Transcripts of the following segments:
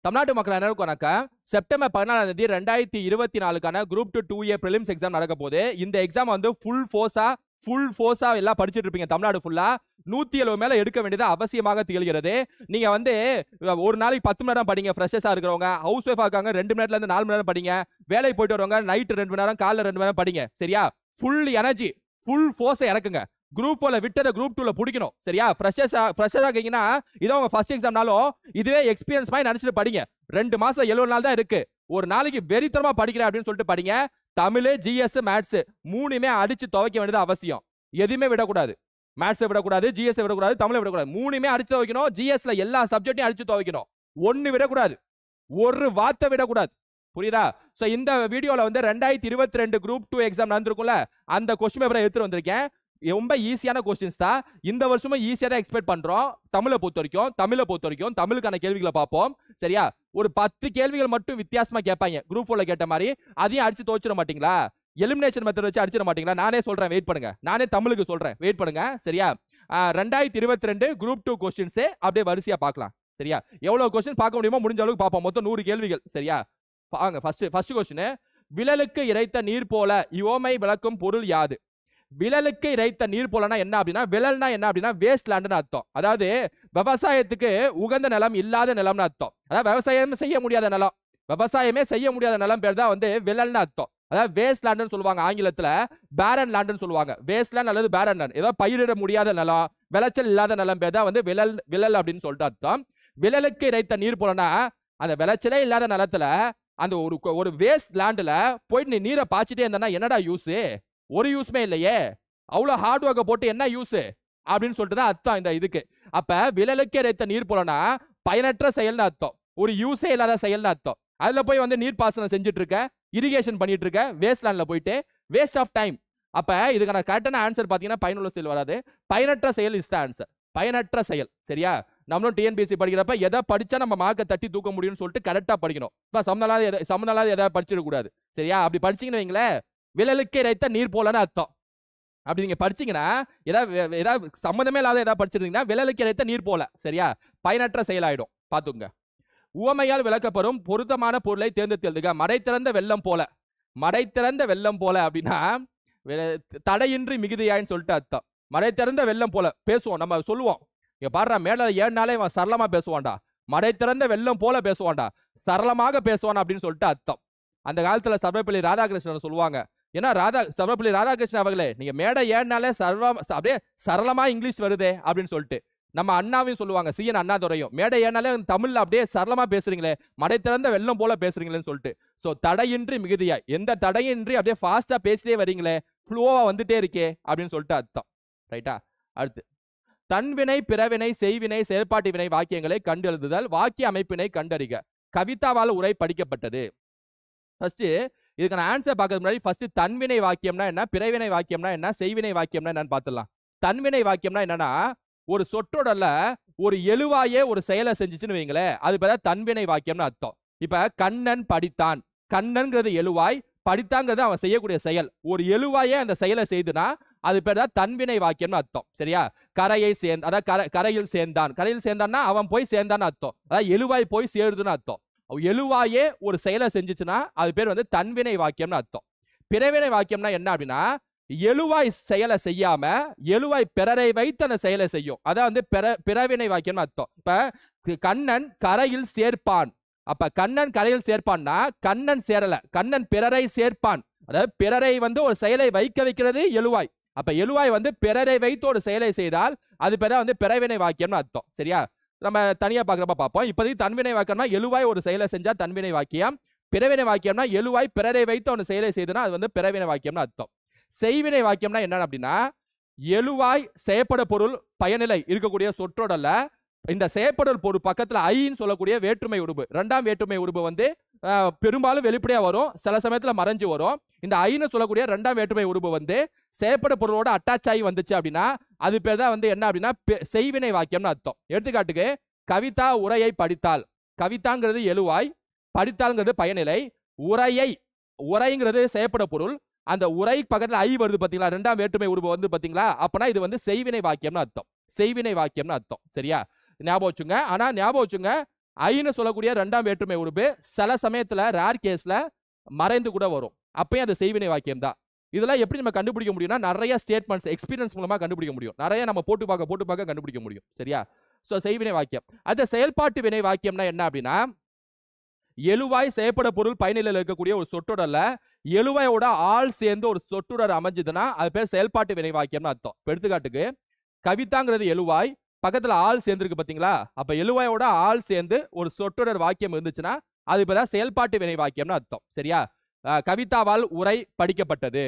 தமிழ்நாட்டு மக்கள் அனைவருக்கும் வணக்கம். செப்டம்பர் 14ஆம் தேதி 2024க்கான குரூப் 2A பிரிலிம்ஸ் எக்ஸாம் நடக்க போகுது. இந்த எக்ஸாம் வந்து ஃபுல் ஃபோர்ஸா எல்லாம் படிச்சிட்டு இருப்பீங்க. தமிழ்நாடு ஃபுல்லா 170 மேல எடுக்க வேண்டியது அவசியமாக திகழ்கிறது. நீங்க வந்து ஒரு நாளைக்கு 10 மணி நேரம் படிங்க. ஃப்ரெஷர்ஸா இருக்கிறவங்க, ஹவுஸ் ஒய்ஃபா இருக்காங்க 2 மணி நேரத்துல இருந்து 4 மணி நேரம் படிங்க. வேலைக்கு போயிட்டு வரவங்க நைட் 2 மணி நேரம், காலைல 2 மணி நேரம் படிங்க. சரியா? ஃபுல் எனர்ஜி, ஃபுல் ஃபோர்ஸை இறக்குங்க. குரூப் 4ல விட்டத குரூப் 2ல பிடிக்கணும். சரியா? ஃப்ரெஷர்ஸா இருக்கீங்கன்னா இதான் உங்க ஃபர்ஸ்ட் எக்ஸாம்னாலும் இதுவே எக்ஸ்பீரியன்ஸ் மாதிரி நினைச்சிட்டு படிங்க. 2 மாசம் 70 நாள் தான் இருக்கு. ஒரு நாளைக்கு வெறித்தனமா படிக்கிறேன் அப்படின்னு சொல்லிட்டு படிங்க. தமிழ், ஜிஎஸ், மேத்ஸ் மூணுமே அடிச்சு துவைக்க வேண்டியது அவசியம். எதுவுமே விடக்கூடாது. மேத்ஸை விடக்கூடாது, ஜிஎஸ் விடக்கூடாது, தமிழை விடக்கூடாது. மூணுமே அடிச்சு துவைக்கணும். ஜிஎஸ்ல எல்லா சப்ஜெக்டையும் அடிச்சு துவைக்கணும். ஒன்னு விடக்கூடாது, ஒரு வார்த்தை விடக்கூடாது. புரியுதா? சோ இந்த வீடியோல வந்து 2022 குரூப் 2 எக்ஸாம் நடந்திருக்கும்ல, அந்த கொஸ்டின் பேப்பரை எடுத்துட்டு வந்திருக்கேன். ரொம்ப ஈஸியான கொஸ்டின்ஸ் தான். இந்த வருஷமும் ஈஸியா தான் எக்ஸ்பெக்ட் பண்றோம். தமிழை பொறுத்த வரைக்கும் தமிழுக்கான கேள்விகளை பார்ப்போம். சரியா? ஒரு 10 கேள்விகள் மட்டும் வித்தியாசமா கேட்பாங்க. குரூப் 4ல கேட்ட மாதிரி. அதையும் அடிச்சு தோச்சிட மாட்டீங்களா? எலிமினேஷன் மெத்தட் வச்சு அடிச்சிட மாட்டீங்களா? நானே சொல்றேன், வெயிட் பண்ணுங்க. நானே தமிழுக்கு சொல்றேன், வெயிட் பண்ணுங்க. சரியா? 2022 குரூப் 2 கொஸ்டின்ஸ் அப்படியே வரிசையா பார்க்கலாம். சரியா? எவ்வளவு கொஸ்டின் பார்க்க முடியுமோ முடிஞ்ச அளவுக்கு பார்ப்போம். மொத்தம் 100 கேள்விகள். சரியா? வாங்க. First question. விழலுக்கு இறைத்த நீர் போல இவோமை விளக்கும் பொருள் யாது? விழலுக்கு இறைத்த நீர் போலனா என்ன அப்படின்னா, விழல்னா என்ன அப்படின்னா வேஸ்ட் லேண்ட்னு அர்த்தம். அதாவது விவசாயத்துக்கு உகந்த நிலம் இல்லாத நிலம்னு அர்த்தம். அதாவது விவசாயமே செய்ய முடியாத நிலம் பேர் தான் வந்து விழல்னு அர்த்தம். அதாவது வேஸ்ட் லேண்ட்னு சொல்லுவாங்க ஆங்கிலத்துல. பேரன் லேண்ட்னு சொல்லுவாங்க. வேஸ்ட் லேண்ட் அல்லது பேரன் லேண்ட், ஏதோ பயிரிட முடியாத நிலம், விளைச்சல் இல்லாத நிலம் பேர் தான் வந்து விழல் அப்படின்னு சொல்லிட்டு அர்த்தம். விழலுக்கு இறைத்த நீர் போலனா அந்த விளைச்சலே இல்லாத நிலத்துல அந்த ஒரு வேஸ்ட் லேண்ட்ல போயிட்டு நீ நீரை பாய்ச்சிட்டே இருந்தா என்னடா யூஸ்? ஒரு யூஸ்மே இல்லையே. அவ்வளவு ஹார்ட் ஒர்க்கை போட்டு என்ன யூஸ் அப்படின்னு சொல்லிட்டு தான் அர்த்தம் இந்த இதுக்கு. அப்ப விழலுக்கு இறைத்த நீர் போலனா பயனற்ற செயல்னு அர்த்தம். ஒரு யூஸே இல்லாத செயல்னு அர்த்தம். அதுல போய் வந்து நீர் பாசனம் செஞ்சுட்டு இருக்க, இரிகேஷன் பண்ணிட்டு இருக்க, வேஸ்ட் லேண்ட்ல போயிட்டு வேஸ்ட் ஆஃப் டைம். அப்ப இதுக்கான கரெக்டான ஆன்சர் பாத்தீங்கன்னா பயனுள்ள செயல் வராது. பயனற்ற செயல் இஸ் த ஆன்சர். பயனற்ற செயல். சரியா? நம்மளும் டிஎன்பிஎஸ்சி படிக்கிறப்ப எதை படிச்சா நம்ம மார்க்கை தட்டி தூக்க முடியும்னு சொல்லிட்டு கரெக்டா படிக்கணும். சம்மந்தம் எதாவது படிச்சிட கூடாது. சரியா? அப்படி படிச்சீங்கன்னு வைங்களேன், விழலுக்கு இறைத்த நீர் போலன்னு அர்த்தம். அப்படி நீங்க படிச்சீங்கன்னா ஏதாவது சம்மந்தமே இல்லாத ஏதாவது படிச்சிருந்தீங்கன்னா விழலுக்கு இறைத்த நீர் போல. சரியா? பயனற்ற செயலாயிடும். பாத்துங்க. உவமையால் விளக்கப்படும் பொருத்தமான பொருளை தேர்ந்தெடுத்து எழுதுக. மடை திறந்த வெள்ளம் போல அப்படின்னா தடையின்றி மிகுதியாயின்னு சொல்லிட்டு அர்த்தம். மடை திறந்த வெள்ளம் போல பேசுவோம், நம்ம சொல்லுவோம். இங்க பாடுறா, மேல 7 நாளே சரளமா பேசுவான்டா, மடை திறந்த வெள்ளம் போல பேசுவான்டா, சரளமாக பேசுவான் அப்படின்னு சொல்லிட்டு அர்த்தம். அந்த காலத்துல சர்வப்பள்ளி ராதாகிருஷ்ணன் சொல்லுவாங்க. ஏன்னா சர்வப்பள்ளி ராதாகிருஷ்ணன் அவர்களே, நீங்க மேடை 7 நாளே அப்படியே சரளமா இங்கிலீஷ் வருதே அப்படின்னு சொல்லிட்டு. நம்ம அண்ணாவையும் சொல்லுவாங்க, சிஎன் அண்ணாதுரையும், மேடை 7 நாளே தமிழ்ல அப்படியே சரளமா பேசுறீங்களே, மடை திறந்த வெள்ளம் போல பேசுறீங்களேன்னு சொல்லிட்டு. சோ தடையின்றி மிகுதியாய், எந்த தடையின்றி அப்படியே ஃபாஸ்டா பேசிட்டே வரீங்களே, ஃப்ளோவா வந்துட்டே இருக்கே அப்படின்னு சொல்லிட்டு அர்த்தம். ரைட்டா? அடுத்து, தன்வினை, பிறவினை, செய்வினை, செயற்பாட்டு வினை வாக்கியங்களை கண்டு எழுதுதல். வாக்கிய அமைப்பினை கண்டறிக. கவிதாவால் உரை படிக்கப்பட்டது. ஃபர்ஸ்ட் இதுக்கான ஆன்சர் பார்க்கறதுக்கு முன்னாடி ஃபர்ஸ்ட் தன்வினை வாக்கியம்னா என்ன, பிறவினை வாக்கியம்னா என்ன, செய்வினை வாக்கியம்னா என்னன்னு பார்த்துடலாம். தன்வினை வாக்கியம்னா என்னன்னா, ஒரு சொற்றொடர்ல ஒரு எழுவாயே ஒரு செயலை செஞ்சுச்சுன்னு வைங்களேன், அது பேர் தன்வினை வாக்கியம்னு அர்த்தம். இப்ப கண்ணன் படித்தான். கண்ணன்கிறது எழுவாய், படித்தாங்கிறது அவன் செய்யக்கூடிய செயல். ஒரு எழுவாயே அந்த செயலை செய்துனா அது பேர் தான் தன்வினை வாக்கியம்னு அர்த்தம். சரியா? கரையில் சேர்ந்தான்னா அவன் போய் சேர்ந்தான்னு அர்த்தம். அதாவது எழுவாய் போய் சேருதுன்னு அர்த்தம். எழுவாயே ஒரு செயலை செஞ்சுச்சுன்னா அது பேர் வந்து தன்வினை வாக்கியம்னு அர்த்தம். பிறவினை வாக்கியம்னா என்ன அப்படின்னா, எழுவாய் செயலை செய்யாம எழுவாய் பிறரை வைத்து அந்த செயலை செய்யும். அதான் வந்து பிறவினை வாக்கியம்னு அர்த்தம். இப்ப கண்ணன் கரையில் சேர்ப்பான். அப்ப கண்ணன் கரையில் சேர்ப்பான்னா கண்ணன் சேரல, கண்ணன் பிறரை சேர்ப்பான். அதாவது பிறரை வந்து ஒரு செயலை வைக்க வைக்கிறது எழுவாய். அப்ப எழுவாய் வந்து பிறரை வைத்து ஒரு செயலை செய்தால் அது பேர் வந்து பிறவினை வாக்கியம்னு அர்த்தம். சரியா? நம்ம தனியா பார்க்குறப்ப பார்ப்போம். இப்போதைக்கு தன்வினை வாக்கியம்னா எழுவாய் ஒரு செயலை செஞ்சா தன்வினை வாக்கியம். பிறவினை வாக்கியம்னா எழுவாய் பிறரை வைத்து ஒரு செயலை செய்தனா அது வந்து பிறவினை வாக்கியம்னு அர்த்தம். செய்வினை வாக்கியம்னா என்ன அப்படின்னா, எழுவாய் செயற்பட பொருள் பயனிலை இருக்கக்கூடிய சொற்றொடர்ல இந்த செயற்படல் பொருள் பக்கத்துல ஐன்னு சொல்லக்கூடிய வேற்றுமை உருபு, 2ஆம் வேற்றுமை உருபு வந்து பெரும்பாலும் வெளிப்படையா வரும், சில சமயத்துல மறைஞ்சு வரும். இந்த ஐன்னு சொல்லக்கூடிய 2ஆம் வேற்றுமை உருபு வந்து செயற்பட பொருளோட அட்டாச் ஆகி வந்துச்சு அப்படின்னா அது பேர் தான் வந்து என்ன அப்படின்னா செய்வினை வாக்கியம்னு அர்த்தம். எடுத்துக்காட்டுக்கு, கவிதா உரையை படித்தாள். கவிதாங்கிறது எழுவாய், படித்தாள்ங்கிறது பயனிலை. உரைங்கிறது செயற்பட பொருள். அந்த உரை பக்கத்துல ஐ வருது பாத்தீங்களா, 2ஆம் வேற்றுமை உருபு வந்து பாத்தீங்களா, அப்பனா இது வந்து செய்வினை வாக்கியம்னு அர்த்தம். செய்வினை வாக்கியம்னு அர்த்தம். சரியா? ஞாபகம் வச்சுங்க. ஆனா ஞாபகம் வச்சுங்க, ஐன்னு சொல்லக்கூடிய இரண்டாம் வேற்றுமை உறுப்பு சில சமயத்துல ரேர் கேஸ்ல மறைந்து கூட வரும். அப்பயும் அது செய்வினை வாக்கியம் தான். இதெல்லாம் எப்படி நம்ம கண்டுபிடிக்க முடியும்னா நிறைய ஸ்டேட்மெண்ட்ஸ் எக்ஸ்பீரியன்ஸ் மூலமா கண்டுபிடிக்க முடியும். நிறைய நம்ம போட்டு பார்க்க கண்டுபிடிக்க முடியும். சரியா? சோ செய்வினை வாக்கியம். அது செயல்பாட்டு வினை வாக்கியம்னா என்ன அப்படின்னா, எழுவாய் செயற்பட பொருள் பயனிலையில் இருக்கக்கூடிய ஒரு சொற்றொடர்ல எழுவாயோட ஆள் சேர்ந்து ஒரு சொற்றொடர் அமைஞ்சதுன்னா அது பேர் செயல்பாட்டு வினை வாக்கியம்னு அர்த்தம். எடுத்துக்காட்டுக்கு கவிதாங்கிறது எழுவாய், பக்கத்துல ஆள் சேர்ந்துருக்கு பாத்தீங்களா? அப்ப எழுவாயோட ஆள் சேர்ந்து ஒரு சொற்றொடர் வாக்கியம் இருந்துச்சுன்னா அது இப்பதான் செயல்பாட்டு வினை வாக்கியம்னு அர்த்தம். சரியா? கவிதாவால் உரை படிக்கப்பட்டது,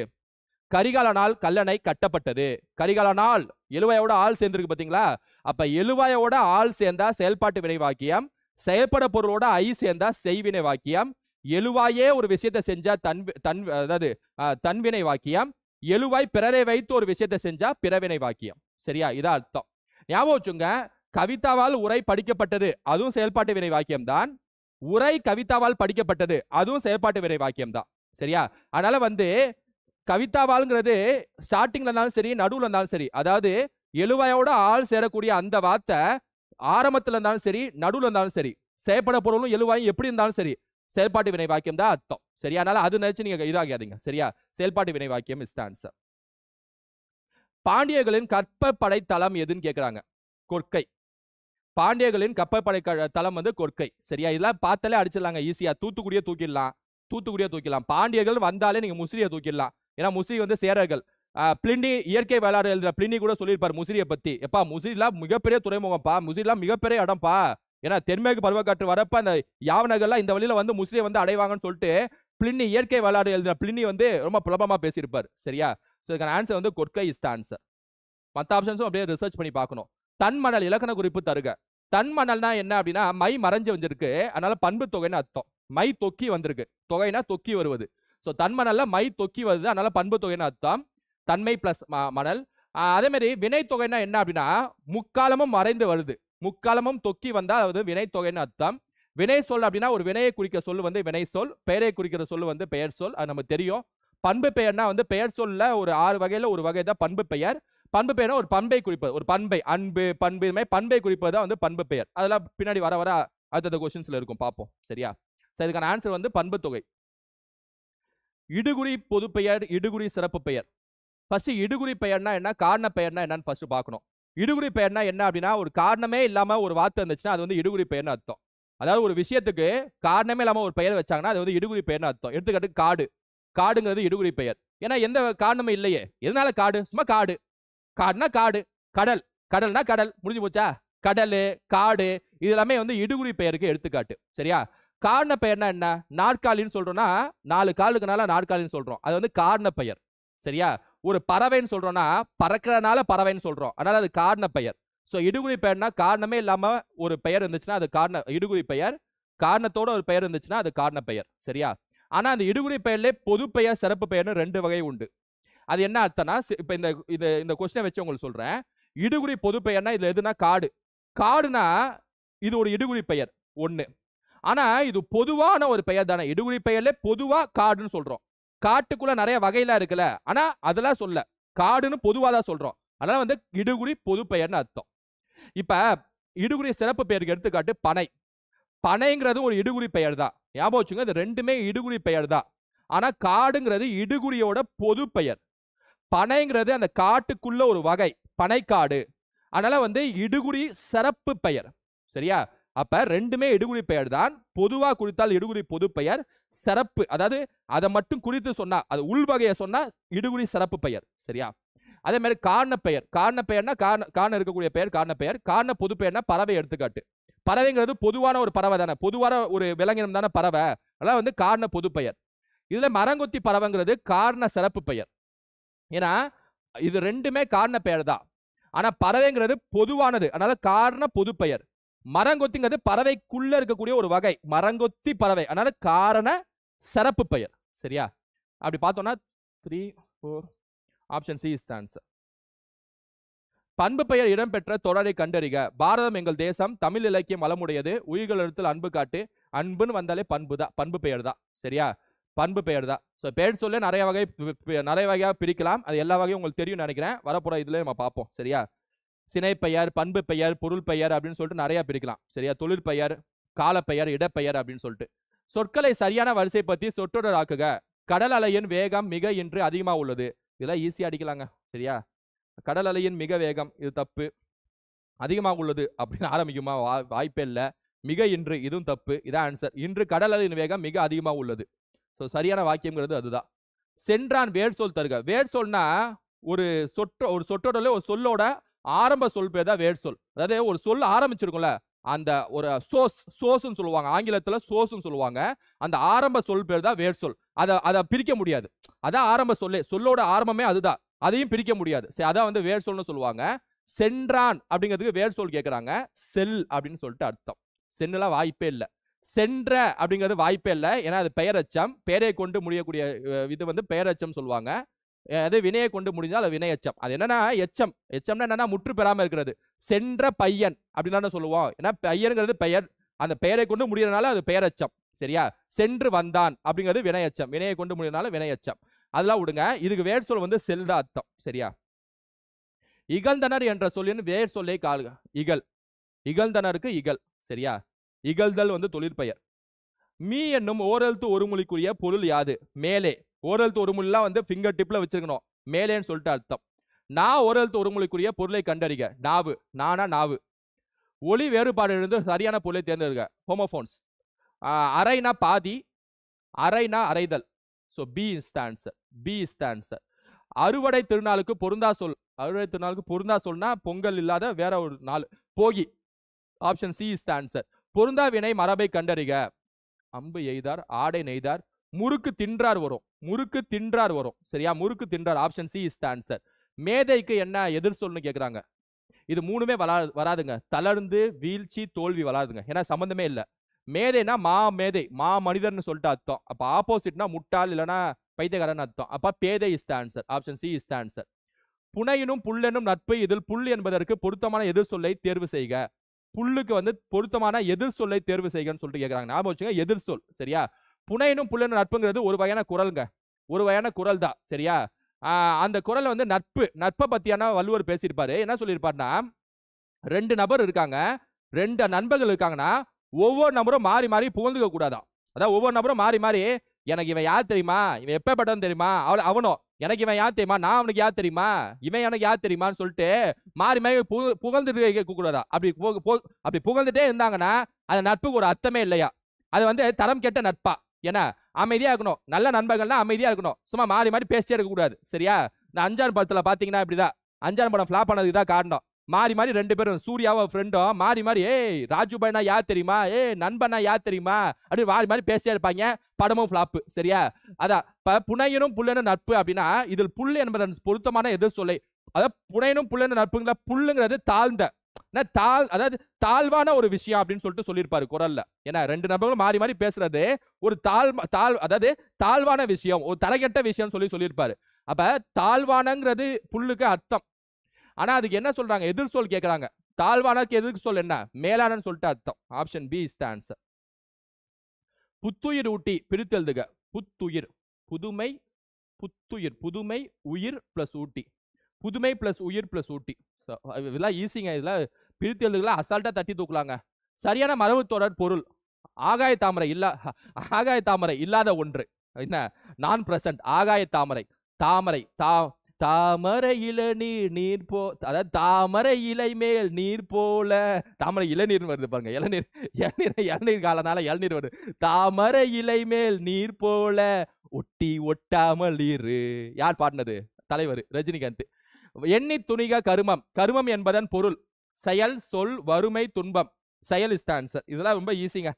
கரிகாலனால் கல்லணை கட்டப்பட்டது. கரிகாலனால் எழுவாயோட ஆள் சேர்ந்துருக்கு பாத்தீங்களா? அப்ப எழுவாயோட ஆள் சேர்ந்தா செயல்பாட்டு வினை வாக்கியம், செயல்பட பொருளோட ஐ சேர்ந்தா செய்வினை வாக்கியம், எழுவாயே ஒரு விஷயத்தை செஞ்சா தன்வினை வாக்கியம், எழுவாய் பிறரை வைத்து ஒரு விஷயத்தை செஞ்சா பிறவினை வாக்கியம். சரியா? இதான் அர்த்தம். ஞாபகம் வச்சுங்க, கவிதாவால் உரை படிக்கப்பட்டது அதுவும் செயல்பாட்டு வினை வாக்கியம் தான், உரை கவிதாவால் படிக்கப்பட்டது அதுவும் செயல்பாட்டு வினை வாக்கியம் தான். சரியா? அதனால கவிதாவால்ங்கிறது ஸ்டார்டிங்ல இருந்தாலும் சரி நடுவுல இருந்தாலும் சரி, அதாவது எழுவாயோட ஆள் சேரக்கூடிய அந்த வார்த்தை ஆரம்பத்துல இருந்தாலும் சரி நடுவுல இருந்தாலும் சரி, செயல்பட பொருளும் எழுவாயும் எப்படி இருந்தாலும் சரி செயல்பாட்டு வினை வாக்கியம் தான் அர்த்தம். சரியா? அதனால அது நினைச்சு நீங்க இதாகாதீங்க. சரியா? செயல்பாட்டு வினை வாக்கியம் இஸ் தி ஆன்சர். பாண்டியர்களின் கற்பப்படை தளம் எதுன்னு கேக்குறாங்க. கொற்கை. பாண்டியர்களின் கப்பற்படை தளம் கொற்கை. சரியா? இதெல்லாம் பார்த்தாலே அடிச்சிடலாங்க ஈஸியா. தூத்துக்குடியே தூக்கிடலாம். பாண்டியர்கள் வந்தாலே நீங்க முசிறியை தூக்கிடலாம். ஏன்னா முசிறி சேரர்கள். பிளினி இயற்கை வரலாறு எழுதுற பிளினி கூட சொல்லியிருப்பார் முசிறியை பத்தி. எப்பா முசிறிலாம் மிகப்பெரிய துறைமுகம்ப்பா, முசிறிலாம் மிகப்பெரிய இடம்ப்பா. ஏன்னா தென்மேற்கு பருவக்காற்று வரப்ப அந்த யாவனர்கள்லாம் இந்த வழியில முசிறியை அடைவாங்கன்னு சொல்லிட்டு பிளினி இயற்கை வரலாறு எழுதுற பிளினி ரொம்ப புலபமா பேசியிருப்பார். சரியா? சோ இதுக்கான answer Korkai is the answer. மற்ற ஆப்ஷன்ஸும் அப்படியே ரிசர்ச் பண்ணி பார்க்கணும். தன்மணல் இலக்கண குறிப்பு தருக. தன்மணல்னா என்ன அப்படின்னா மை மறைஞ்சு வந்திருக்கு, அதனால பண்பு தொகைன்னு அர்த்தம். மை தொக்கி வந்திருக்கு, தொகைனா தொக்கி வருவது. சோ தன்மணல்ல மை தொக்கி வருது, அதனால பண்பு தொகைன்னு அர்த்தம். தன்மை பிளஸ் மணல். அதே மாதிரி வினை தொகைனா என்ன அப்படின்னா முக்காலமும் மறைந்து வருது, முக்காலமும் தொக்கி வந்தா அது வினை தொகைன்னு அர்த்தம். வினை சொல் அப்படின்னா ஒரு வினையை குறிக்க சொல் வினை சொல், பெயரை குறிக்கிற சொல் பெயர் சொல், அது நமக்கு தெரியும். பண்பு பெயர்னா பெயர் சொல்ல ஒரு 6 வகையில ஒரு வகை தான் பண்பு பெயர். பண்பு பெயர்னா ஒரு பண்பை குறிப்பது, ஒரு பண்பை, அன்பு பண்பு, இது மாதிரி பண்பை குறிப்பது தான் பண்பு பெயர். அதெல்லாம் பின்னாடி வர வர அடுத்த கொஸ்டின்ஸ்ல இருக்கும், பார்ப்போம். சரியா? சரி, இதுக்கான ஆன்சர் பண்பு தொகை. இடுகுறி பொது பெயர், இடுகுறி சிறப்பு பெயர். ஃபர்ஸ்ட் இடுகுறி பெயர்னா என்ன, காரண பெயர்னா என்னன்னு ஃபர்ஸ்ட் பார்க்கணும். இடுகுறி பெயர்னா என்ன அப்படின்னா ஒரு காரணமே இல்லாம ஒரு வார்த்தை இருந்துச்சுன்னா அது இடுகுறி பெயர்னு அர்த்தம். அதாவது ஒரு விஷயத்துக்கு காரணமே இல்லாம ஒரு பெயர் வச்சாங்கன்னா அது இடுகுறி பெயர்னு அர்த்தம். எடுத்துக்காட்டு காடு. காடுங்கிறது இடுகுறி பெயர். ஏன்னா எந்த காரணமும் இல்லையே, எதனால காடு? சும்மா காடு. காடுனா காடு. கடல், கடல்னா கடல். முடிஞ்சு போச்சா? கடல், காடு இது எல்லாமே இடுகுறி பெயருக்கு எடுத்துக்காட்டு. சரியா? காரண பெயர்னா என்ன? நாற்காலின்னு சொல்றோம்னா 4 காலுக்குனால நாற்காலின்னு சொல்றோம், அது காரண பெயர். சரியா? ஒரு பறவைன்னு சொல்றோம்னா பறக்கிறனால பறவைன்னு சொல்றோம், அதனால அது காரண பெயர். சோ இடுகுறி பெயர்னா காரணமே இல்லாம ஒரு பெயர் இருந்துச்சுன்னா அது இடுகுறி பெயர். காரணத்தோட ஒரு பெயர் இருந்துச்சுன்னா அது காரண பெயர். சரியா? ஆனா அந்த இடுகுறி பெயர்ல பொது பெயர் சிறப்பு பெயர்னு 2 வகை உண்டு. அது என்ன அர்த்தம்னா, இப்ப இந்த கொஸ்டினை வச்சு உங்களுக்கு சொல்றேன். இடுகுறி பொது பெயர்னா இதுல எதுனா காடு. காடுனா இது ஒரு இடுகுறி பெயர் ஒண்ணு. ஆனா இது பொதுவான ஒரு பெயர் தானே. இடுகுறி பெயர்ல பொதுவா காடுன்னு சொல்றோம். காட்டுக்குள்ள நிறைய வகையெல்லாம் இருக்குல்ல, ஆனா அதெல்லாம் சொல்ல, காடுன்னு பொதுவா தான் சொல்றோம். அதனால இடுகுறி பொது பெயர்னு அர்த்தம். இப்ப இடுகுறி சிறப்பு பெயருக்கு எடுத்துக்காட்டு பனை. பனைங்கிறது ஒரு இடுகுறி பெயர் தான். ஞாபகம் வச்சுங்க, இது ரெண்டுமே இடுகுறி பெயர் தான். ஆனா காடுங்கிறது இடுகுறியோட பொது பெயர். பனைங்கிறது அந்த காட்டுக்குள்ள ஒரு வகை, பனைக்காடு. அதனால இடுகுறி சிறப்பு பெயர். சரியா? அப்ப ரெண்டுமே இடுகுறி பெயர் தான். பொதுவா குறித்தால் இடுகுறி பொது பெயர், சிறப்பு அதாவது அதை மட்டும் குறித்து சொன்னா, அது உள்வகையை சொன்னா இடுகுறி சிறப்பு பெயர். சரியா? அதே மாதிரி காரண பெயர். காரண பெயர்னா காரணம் இருக்கக்கூடிய பெயர் காரண பெயர். காரண பொது பெயர்னா பறவை எடுத்துக்காட்டு. பறவைங்கிறது பொதுவான ஒரு பறவை தானே, பொதுவான ஒரு விலங்கினம் தானே பறவை. அதனால காரண பொது பெயர். இதுல மரங்கொத்தி பறவைங்கிறது காரண சிறப்பு பெயர். ஏன்னா இது ரெண்டுமே காரண பெயர் தான். ஆனா பறவைங்கிறது பொதுவானது, அதனால காரண பொது பெயர். மரங்கொத்திங்கிறது பறவைக்குள்ள இருக்கக்கூடிய ஒரு வகை, மரங்கொத்தி பறவை, அதனால காரண சிறப்பு பெயர். சரியா? அப்படி பார்த்தோம்னா 3, 4 option C is the answer. பண்பு பெயர் இடம்பெற்ற தொடரை கண்டறிக. பாரதம் எங்கள் தேசம், தமிழ் இலக்கியம் வளமுடையது, உயிர்கள் எழுத்தில் அன்பு காட்டு. அன்புன்னு வந்தாலே பண்பு தான், பண்பு பெயர் தான். சரியா? பண்பு பெயர் தான். ஸோ பெயர் சொல்ல நிறைய வகையாக பிரிக்கலாம். அது எல்லா வகையும் உங்களுக்கு தெரியும் நினைக்கிறேன். வரப்போற இதுல நம்ம பார்ப்போம். சரியா? சினை பெயர், பண்பு பெயர், பொருள் பெயர் அப்படின்னு சொல்லிட்டு நிறைய பிரிக்கலாம். சரியா? தொழிற்பெயர், காலப்பெயர், இடப்பெயர் அப்படின்னு சொல்லிட்டு. சொற்களை சரியான வரிசை பத்தி சொற்றொடர் ஆக்குக. கடல் அலையின் வேகம் மிக இன்று அதிகமா உள்ளது. இதெல்லாம் ஈஸியா அடிக்கலாங்க. சரியா? கடல் அலையின் மிக வேகம், இது தப்பு. அதிகமாக உள்ளது அப்படின்னு ஆரம்பிக்குமா? வாய்ப்பே இல்லை. மிக இன்று, இதுவும் தப்பு. இதான் ஆன்சர். இன்று கடல் அலையின் வேகம் மிக அதிகமாக உள்ளது. ஸோ சரியான வாக்கியம்ங்கிறது அதுதான். சென்றான் வேர் சொல் தருக. வேர் சொல்னா ஒரு சொற்றொடர்ல ஒரு சொல்லோட ஆரம்ப சொல் பேர் தான் வேர் சொல். அதாவது ஒரு சொல் ஆரம்பிச்சிருக்கும்ல, அந்த ஒரு சோஸ்ன்னு சொல்லுவாங்க, ஆங்கிலத்துல சோஸ்ன்னு சொல்லுவாங்க. அந்த ஆரம்ப சொல் பேர் தான் வேர் சொல். அதை பிரிக்க முடியாது. அதான் ஆரம்ப சொல்லே, சொல்லோட ஆரம்பமே அதுதான். அதையும் பிரிக்க முடியாது. சரி, அதான் வந்து வேர் சொல்னு சொல்லுவாங்க. சென்றான் அப்படிங்கிறதுக்கு வேர் சொல் கேட்கறாங்க. செல் அப்படின்னு சொல்லிட்டு அர்த்தம். சென்னுலாம் வாய்ப்பே இல்லை. சென்ற அப்படிங்கிறது வாய்ப்பே இல்லை. ஏன்னா அது பெயரச்சம். பெயரை கொண்டு முடியக்கூடிய இது வந்து பெயரச்சம் சொல்லுவாங்க. அது வினையை கொண்டு முடிஞ்சால் அது வினையச்சம். அது என்னன்னா எச்சம். எச்சம்னா என்னன்னா முற்று பெறாம இருக்கிறது. சென்ற பையன் அப்படின்னு சொல்லுவோம். ஏன்னா பையன்கிறது பெயர். அந்த பெயரை கொண்டு முடியறதுனால அது பெயரச்சம். சரியா? சென்று வந்தான் அப்படிங்கிறது வினையச்சம். வினையை கொண்டு முடியறதுனால வினையச்சம். அதெல்லாம் விடுங்க. இதுக்கு வேர் சொல் வந்து செல்த அர்த்தம். சரியா? இகழ்ந்தனர் என்ற சொல்லின் வேர் சொல்லை கால்க. இகழ். இகழ்ந்தனருக்கு இகழ். சரியா? இகழ்தல் வந்து தொழிற்பெயர். மீ என்னும் ஓரெழுத்து ஒரு மொழிக்குரிய பொருள் யாது? மேலே. ஓரெழுத்து ஒரு மொழிலாம் வந்து ஃபிங்கர் டிப்ல வச்சிருக்கணும். மேலேன்னு சொல்லிட்டு அர்த்தம். நான் ஓரெழுத்து ஒரு மொழிக்குரிய பொருளை கண்டறிக. நாவு. நானா நாவு. ஒளி வேறுபாடு இருந்து சரியான பொருளை தேர்ந்தெடுக்க. ஹோமோபோன்ஸ். அரைனா பாதி, அரைனா அரைதல். So B is the answer. B is the answer. அறுவடை திருநாளுக்கு பொருந்தா சொல். அறுவடை திருநாளுக்கு பொருந்தா சொல்னா பொங்கல் இல்லாத வேற ஒரு நாள். போகி. Option C is the answer. பொருந்தா வினை மரபை கண்டறிக. அம்பு எய்தார், ஆடை நெய்தார், முறுக்கு தின்றார் வரும். முறுக்கு தின்றார் வரும். சரியா? முறுக்கு தின்றார். Option C is the answer. மேதைக்கு என்ன எதிர் சொல்னு கேக்குறாங்க. இது மூணுமே வராதுங்க. தளர்ந்து, வீழ்ச்சி, தோல்வி வராதுங்க. ஏன்னா சம்பந்தமே இல்லை. மேதைனா மா மேதை, மா மனிதர்னு சொல்லிட்டு அர்த்தம். அப்ப ஆப்போசிட்னா முட்டாள் இல்லைன்னா பைத்தியக்காரன் அர்த்தம். அப்ப பேதை is the answer. Option C is the answer. புனையினும் புல்லெனும் நட்பு. இதில் புல் என்பதற்கு பொருத்தமான எதிர் சொல்லை தேர்வு செய்க. புல்லுக்கு வந்து பொருத்தமான எதிர் சொல்லை தேர்வு செய்கன்னு சொல்லிட்டு கேட்கறாங்க. ஞாபகம் வச்சுங்க, எதிர் சொல். சரியா? புனையினும் புல்லெனும் நட்புங்கிறது ஒரு வகையான குரல்ங்க. ஒரு வகையான குரல் தான். சரியா? அந்த குரல் வந்து நட்பை பத்தியான வள்ளுவர் பேசியிருப்பாரு. என்ன சொல்லியிருப்பாருன்னா, 2 நபர் இருக்காங்க, 2 நண்பர்கள் இருக்காங்கன்னா ஒவ்வொரு நபரும் மாறி மாறி புகழ்ந்துக்க கூடாதான். அதாவது ஒவ்வொரு நபரும் மாறி மாறி, எனக்கு இவன் யார் தெரியுமா, இவன் எப்பப்பட்டவன் தெரியுமா, அவனோ எனக்கு இவன் யார் தெரியுமா, நான் அவனுக்கு யார் தெரியுமா, இவன் எனக்கு யார் தெரியுமான்னு சொல்லிட்டு மாறி மாறி புகழ்ந்துட்டு கூடாதா. அப்படி புகழ்ந்துட்டே இருந்தாங்கன்னா அந்த நட்புக்கு ஒரு அர்த்தமே இல்லையா. அது வந்து தரம் கெட்ட நட்பா. ஏன்னா அமைதியா இருக்கணும். நல்ல நண்பர்கள்னா அமைதியா இருக்கணும். சும்மா மாறி மாறி பேசிட்டே இருக்க கூடாது. சரியா? இந்த அஞ்சான் படத்துல பாத்தீங்கன்னா இப்படிதான். அஞ்சான் படம் ஃபிளாப் ஆனது இதான் காரணம். மாறி மாறி 2 பேரும், சூர்யாவும் ஃப்ரெண்டும் மாறி மாறி, ஏய் ராஜுபாய்னா யார் தெரியுமா, ஏய் நண்பனா யார் தெரியுமா அப்படி மாறி மாறி பேசிட்டே இருப்பாங்க. படமும் ஃபிளாப்பு. சரியா? அதான் புனையனும் புல்லனும் நட்பு அப்படின்னா இதில் புல் என்பதன் பொருத்தமான எதிர் சொல்லை. அதாவது புனையனும் புல்லனும் நட்புங்களா. புல்லுங்கிறது தாழ்ந்த, அதாவது தாழ்வான ஒரு விஷயம் அப்படின்னு சொல்லிட்டு சொல்லியிருப்பாரு குரல்ல. ஏன்னா 2 நபர்களும் மாறி மாறி பேசுறது ஒரு அதாவது தாழ்வான விஷயம், ஒரு தரகெட்ட விஷயம் சொல்லியிருப்பாரு. அப்ப தாழ்வானங்கிறது புல்லுக்கு அர்த்தம். ஆனா அதுக்கு என்ன சொல்றாங்க, எதிர் சொல் கேட்கறாங்க. தாழ்வானக்கு எதிர் சொல் என்ன, மேலானன்னு சொல்லிட்டு அர்த்தம். Option B is the answer. புத்துயிர் ஊட்டி பிரித்தெழுதுக. புத்துயிர், புதுமை, புத்துயிர், புதுமை, உயிர் பிளஸ் ஊட்டி. புதுமை பிளஸ் உயிர் பிளஸ் ஊட்டி. இதெல்லாம் ஈஸிங்க. இதெல்லாம் பிரித்தெழுதுகளை அசால்ட்டா தட்டி தூக்கலாங்க. சரியான மரபு தொடர் பொருள். ஆகாய தாமரை இல்லாத ஒன்று. என்ன, நான் பிரசன்ட். ஆகாய தாமரை, தாமரை, தாமரை இளநீர் நீர் போ, அதாவது தாமரை இலை மேல் நீர் போல. தாமரை இளநீர் வருது பாருங்க. இளநீர் காலனால இளநீர் வருது. தாமரை இலை மேல் நீர் போல ஒட்டி ஒட்டாமல் இரு. யார் பாடினது? தலைவர் ரஜினிகாந்த். எண்ணி துணிக கருமம். கருமம் என்பதன் பொருள் செயல், சொல், வறுமை, துன்பம். செயல் இஸ் த ஆன்சர். இதெல்லாம் ரொம்ப ஈஸிங்க.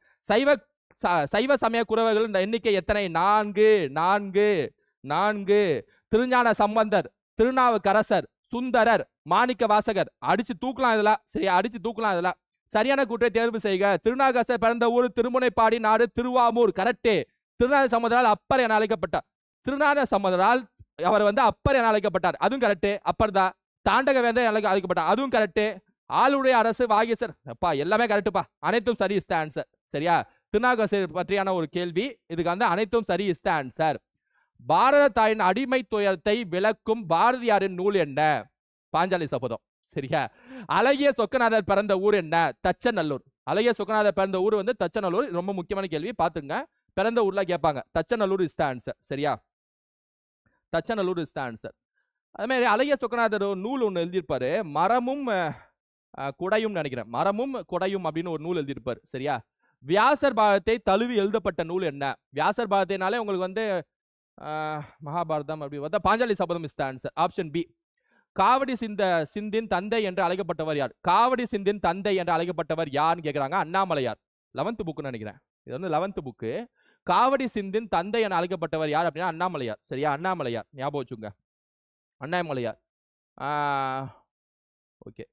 சைவ சமய குறவர்கள் எண்ணிக்கை எத்தனை? 4. திருஞான சம்பந்தர், திருநாவுக்கரசர், சுந்தரர், மாணிக்க வாசகர். அடிச்சு தூக்கலாம் இதெல்லாம். சரியா? அடிச்சு தூக்கலாம் இதெல்லாம். சரியான கூற்றை தேர்வு செய்க. திருநாவுக்கரசர் பிறந்த ஊர் திருமுனைப்பாடி, நாடு திருவாமூர். கரெக்டே. திருநாத சம்பந்தரால் அப்பர் என அழைக்கப்பட்டார். திருநாத சம்பந்தரால் அவர் வந்து அப்பர் என அழைக்கப்பட்டார். அதுவும் கரெக்டு. அப்பர் தான். தாண்டக வேந்தர் அழைக்கப்பட்டார். அதுவும் கரெக்டு. ஆளுடைய அரசு வாகீசர். அப்பா எல்லாமே கரெக்டுப்பா. அனைத்தும் சரி இஸ் த ஆன்சர். சரியா? திருநாவுக்கரசர் பற்றியான ஒரு கேள்வி. இதுக்கு வந்து அனைத்தும் சரி இஸ் த ஆன்சர். பாரத தாயின் அடிமை துயரத்தை விளக்கும் பாரதியாரின் நூல் என்ன? பாஞ்சாலி சபதம். சரியா? அழகிய சொக்கநாதர் பிறந்த ஊர் என்ன? தச்சநல்லூர். அழகிய சொக்கநாதர் பிறந்த ஊர் வந்து தச்சநல்லூர். ரொம்ப முக்கியமான கேள்வி, பாத்துங்க. பிறந்த ஊர்ல கேட்பாங்க. Thachanallur is the answer. சரியா, தச்சநல்லூர் இஸ் த ஆன்சர். அது மாதிரி அழகிய சொக்கநாதர் நூல் ஒன்று எழுதியிருப்பாரு, மரமும் குடையும் நினைக்கிறேன். மரமும் குடையும் அப்படின்னு ஒரு நூல் எழுதியிருப்பாரு. சரியா, வியாசர் பாரதத்தை தழுவி எழுதப்பட்ட நூல் என்ன? வியாசர் பாரதத்தினாலே உங்களுக்கு வந்து மகாபாரதம் அப்படி பார்த்தா Panchali Sabatham is the answer. Option B. காவடி சிந்தின் தந்தை என்று அழைக்கப்பட்டவர் யார்? காவடி சிந்தின் தந்தை என்று அழைக்கப்பட்டவர் யார்னு கேட்கிறாங்க. அண்ணாமலையார். 11th புக்குன்னு நினைக்கிறேன். இது வந்து 11th புக்கு. காவடி சிந்தின் தந்தை என அழைக்கப்பட்டவர் யார் அப்படின்னா அண்ணாமலையார். சரியா, அண்ணாமலையார் ஞாபகம் வச்சுங்க. அண்ணாமலையார். ஓகே.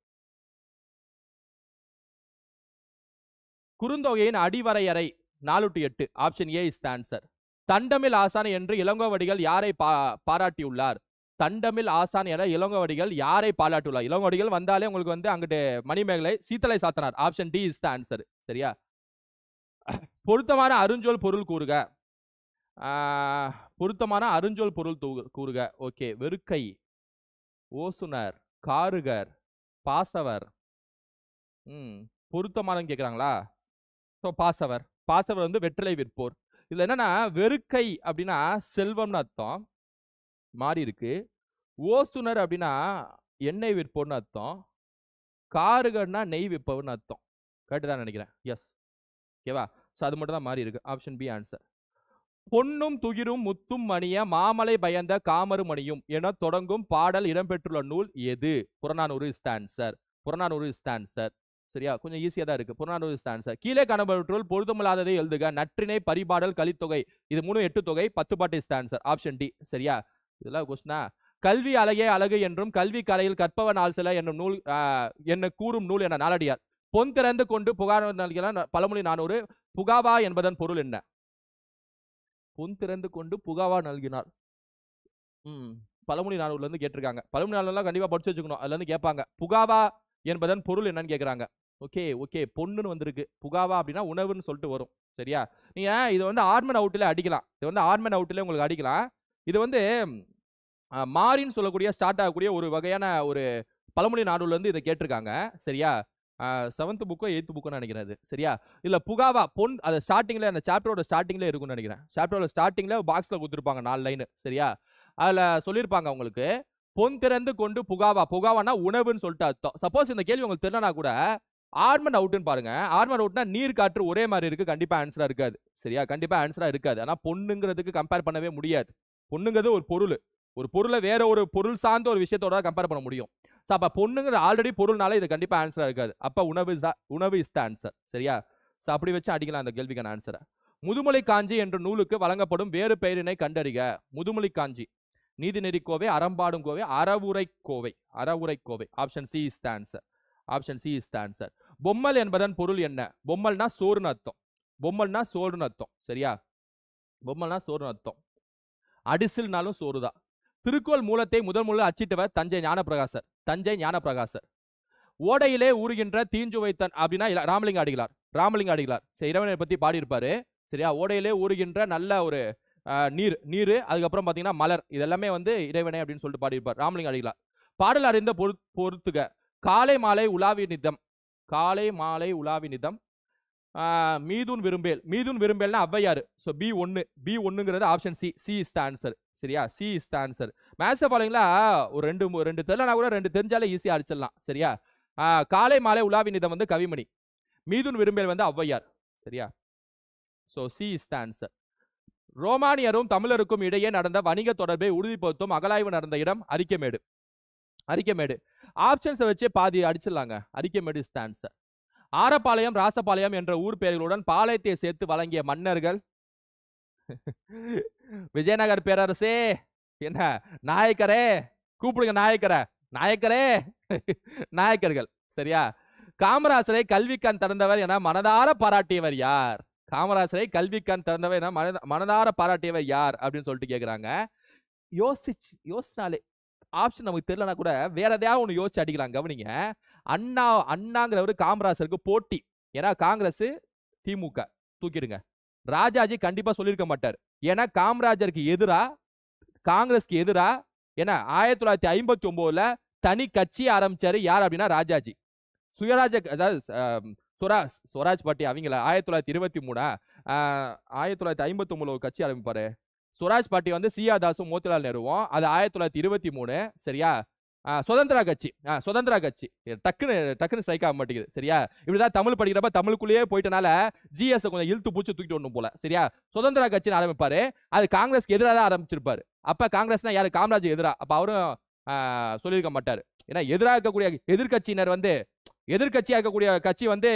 குறுந்தொகையின் அடிவரையறை 4-8. Option A is the answer. தண்டமில் ஆசான் என்று இளங்கோவடிகள் யாரை பாராட்டியுள்ளார்? தண்டமில் ஆசான் என இளங்கோவடிகள் யாரை பாராட்டியுள்ளார்? இளங்கோவடிகள் வந்தாலே உங்களுக்கு வந்து அங்கிட்டு Manimekalai Seethalai Sathanar. Option D is the answer. சரியா, பொருத்தமான அருஞ்சொல் பொருள் கூறுக. பொருத்தமான அருஞ்சொல் பொருள் கூறுக. ஓகே. வெறுக்கை, ஓசுனர், காருகர், பாசவர். பொருத்தமான கேட்குறாங்களா? ஸோ பாசவர். பாசவர் வந்து வெற்றிலை விற்போர். இதுல என்னன்னா வெறுக்கை அப்படின்னா செல்வம்னு அர்த்தம் மாறி இருக்கு. ஓசுனர் அப்படின்னா எண்ணெய் விற்போர்னு அர்த்தம். காருகர்னா நெய் விற்பவர்னு அர்த்தம். கரெக்டு தான் நினைக்கிறேன். எஸ், ஓகேவா? ஸோ அது மட்டும் தான் மாறி இருக்கு. Option B answer. பொன்னும் துகிரும் முத்தும் மணிய மாமலை பயந்த காமரு மணியும் என தொடங்கும் பாடல் இடம்பெற்றுள்ள நூல் எது? Purananuru is the answer. Purananuru is the answer. சரியா, கொஞ்சம் ஈஸியா தான் இருக்கு. Purananuru is the answer. கீழே காணப்பட்டுள்ள பொருத்தமில்லாததை எழுதுக. நற்றினை, பரிபாடல், கலித்தொகை. இது 3 8 தொகை. 10 பாட்டு is the answer. Option D. சரியா, இதெல்லாம் கொஸ்டினா. கல்வி அழகே அழகு என்றும் கல்வி கரையில் கற்பவன் ஆள் சில என்னும் நூல் என்ன கூறும் நூல் என நாலடியார். பொன் திறந்து கொண்டு புகார் நல்கினார். பழமொழி 400. புகாவா என்பதன் பொருள் என்ன? பொன் திறந்து கொண்டு புகாவா நல்கினார். பழமொழி 400ல இருந்து கேட்டிருக்காங்க. பழமொழி 400 கண்டிப்பா படிச்சு வச்சுக்கணும். அதுல இருந்து கேட்பாங்க. புகாவா என்பதன் பொருள் என்னன்னு கேட்கறாங்க. ஓகே ஓகே, பொண்ணுன்னு வந்திருக்கு. புகாவா அப்படின்னா உணவுன்னு சொல்லிட்டு வரும். சரியா, நீங்க இது வந்து ஆர்மன் அவுட்ல அடிக்கலாம். இது வந்து ஆர்மன் அவுட்ல உங்களுக்கு அடிக்கலாம். இது வந்து மாறின்னு சொல்லக்கூடிய ஸ்டார்ட் ஆகக்கூடிய ஒரு வகையான ஒரு பழமொழி 400ல இருந்து இதை கேட்டிருக்காங்க. சரியா, 7th புக்கோ 8th புக்கோ நினைக்கிறது. சரியா, இல்ல புகாவா பொன் அது ஸ்டார்டிங்ல அந்த சாப்டரோட ஸ்டார்டிங்ல இருக்கும்னு நினைக்கிறேன். சாப்டரோட ஸ்டார்டிங்ல பாக்ஸ்ல கொடுத்துருப்பாங்க 4 லைன். சரியா, அதுல சொல்லியிருப்பாங்க உங்களுக்கு பொன் திறந்து கொண்டு புகாவா. புகாவானா உணவுன்னு சொல்லிட்டு அர்த்தம். சப்போஸ் இந்த கேள்வி உங்களுக்கு தெரியலனா கூட ஆர்மன் அவுட்னு பாருங்க. ஆர்மன் அவுட்னா நீர் காற்று ஒரே மாதிரி இருக்கு, கண்டிப்பா ஆன்சரா இருக்காது. சரியா, கண்டிப்பா ஆன்சரா இருக்காது. ஆனா பொண்ணுங்கிறதுக்கு கம்பேர் பண்ணவே முடியாது. பொண்ணுங்கிறது ஒரு பொருள். ஒரு பொருளை வேற ஒரு பொருள் சார்ந்த ஒரு விஷயத்தோட கம்பேர் பண்ண முடியும். அப்ப பொண்ணுங்கிற ஆல்ரெடி பொருள்னால இது கண்டிப்பா ஆன்சரா இருக்காது. அப்ப உணவு இஸ் த ஆன்சர். சரியா, அப்படி வச்சு அடிக்கலாம் அந்த கேள்விக்கான ஆன்சரை. முதுமலை காஞ்சி என்ற நூலுக்கு வழங்கப்படும் வேறு பெயரினை கண்டறிக. Mudumalai Kanchi, Neethineri Kovai, Arambadum Kovai, Aravurai Kovai. Aravurai Kovai. Option C is the answer. Option C is the answer. பொம்மல் என்பதன் பொருள் என்ன? பொம்மல்னா சோறுன்னு அர்த்தம். பொம்மல்னா சோறுன்னு அர்த்தம். சரியா, பொம்மல்னா சோறுன்னு அர்த்தம். அடிசில்னாலும் சோறுதான். திருக்குறள் மூலத்தை முதல் அச்சிட்டவர் தஞ்சை ஞானப்பிரகாசர். தஞ்சை ஞானப்பிரகாசர். ஓடையிலே ஊறுகின்ற தீஞ்சுவைத்தன் அப்படின்னா ராமலிங்க அடிகளார். ராமலிங்க அடிகளார் இறைவனை பத்தி பாடியிருப்பாரு. சரியா, ஓடையிலே ஊறுகின்ற நல்ல ஒரு நீர் அதுக்கப்புறம் பாத்தீங்கன்னா மலர், இதெல்லாமே வந்து இறைவனை அப்படின்னு சொல்லிட்டு பாடியிருப்பார் ராமலிங்க அடிகளார். பாடல் அறிந்த பொறுத்துக. காலை மாலை உலாவி நிதம். காலை மாலை உலாவி நிதம். மீதுன் விரும்பேல். மீதுன் விரும்பேல்னா Avvaiyar. So B1 option C. C is the answer. சரியா, C is the answer. Maths பாருங்களா, ஒரு ரெண்டு தெரியலனா கூட 2 தெரிஞ்சாலே ஈஸியா அடிச்சிடலாம். சரியா, காலை மாலை உலாவி நிதம் வந்து கவிமணி. மீதுன் விரும்பேல் வந்து ஔவையார். சரியா, so C is the answer. ரோமானியரும் தமிழருக்கும் இடையே நடந்த வணிக தொடர்பை உறுதிப்படுத்தும் அகலாய்வு நடந்த இடம் அரிக்கமேடு. அரிக்கமேடு. ஆப்ஷன்ஸை வச்சே பாதி அடிச்சிடலாங்க. Arikamedu is the answer. Arapalayam, Rajapalayam என்ற ஊர் பெயர்களுடன் பாளையத்தை சேர்த்து வழங்கிய மன்னர்கள். விஜயநகர் பேரரசே, என்ன நாயக்கரே, கூப்பிடுங்க நாயக்கரை. நாயக்கரே, நாயக்கர்கள். சரியா, காமராசரை கல்விக்கண் திறந்தவர் என மனதார பாராட்டியவர் யார்? காமராசரை கல்விக்கண் திறந்தவர் என மனதார பாராட்டியவர் யார் அப்படின்னு சொல்லிட்டு கேட்கிறாங்க. யோசினாலே ஆப்ஷன் நமக்கு தெரியலனா கூட வேற எதையாவது ஒன்று யோசிச்சு அடிக்கலாம். கவனிங்க, அண்ணாங்கிறவர் காமராசருக்கு போட்டி. ஏன்னா காங்கிரஸ் திமுக தூக்கிடுங்க. ராஜாஜி கண்டிப்பா சொல்லியிருக்க மாட்டார். ஏன்னா காமராஜருக்கு எதிரா காங்கிரஸ்க்கு எதிரா ஏன்னா 1959ல தனி கட்சி ஆரம்பிச்சாரு. யார் அப்படின்னா ராஜாஜி. சுயராஜ அதாவது ஸ்வராஜ் பார்ட்டி அவங்கள 1923 1953 ஒரு கட்சி ஆரம்பிப்பாரு. ஸ்வராஜ் பார்ட்டி வந்து சி.ஆர். தாஸும் மோதிலால் நேருவும். அது 1923 சரியா. சுதந்திரா கட்சி சுதந்திரா கட்சி டக்குன்னு ஸ்ட்ரைக் ஆக மாட்டேங்குது சரியா. இப்படிதான் தமிழ் படிக்கிறப்ப தமிழுக்குள்ளேயே போயிட்டனால ஜிஎஸ் கொஞ்சம் இழுத்து பூச்சி தூக்கிட்டு வரணும் போல சரியா. சுதந்திரா கட்சின்னு ஆரம்பிப்பாரு. அது காங்கிரஸ்க்கு எதிராக தான் ஆரம்பிச்சிருப்பாரு. அப்ப காங்கிரஸ்னா யாரு? காமராஜ் எதிரா. அப்ப அவரும் சொல்லியிருக்க மாட்டாரு. ஏன்னா எதிராக இருக்கக்கூடிய எதிர்கட்சியினர் வந்து எதிர்கட்சியா இருக்கக்கூடிய கட்சி வந்து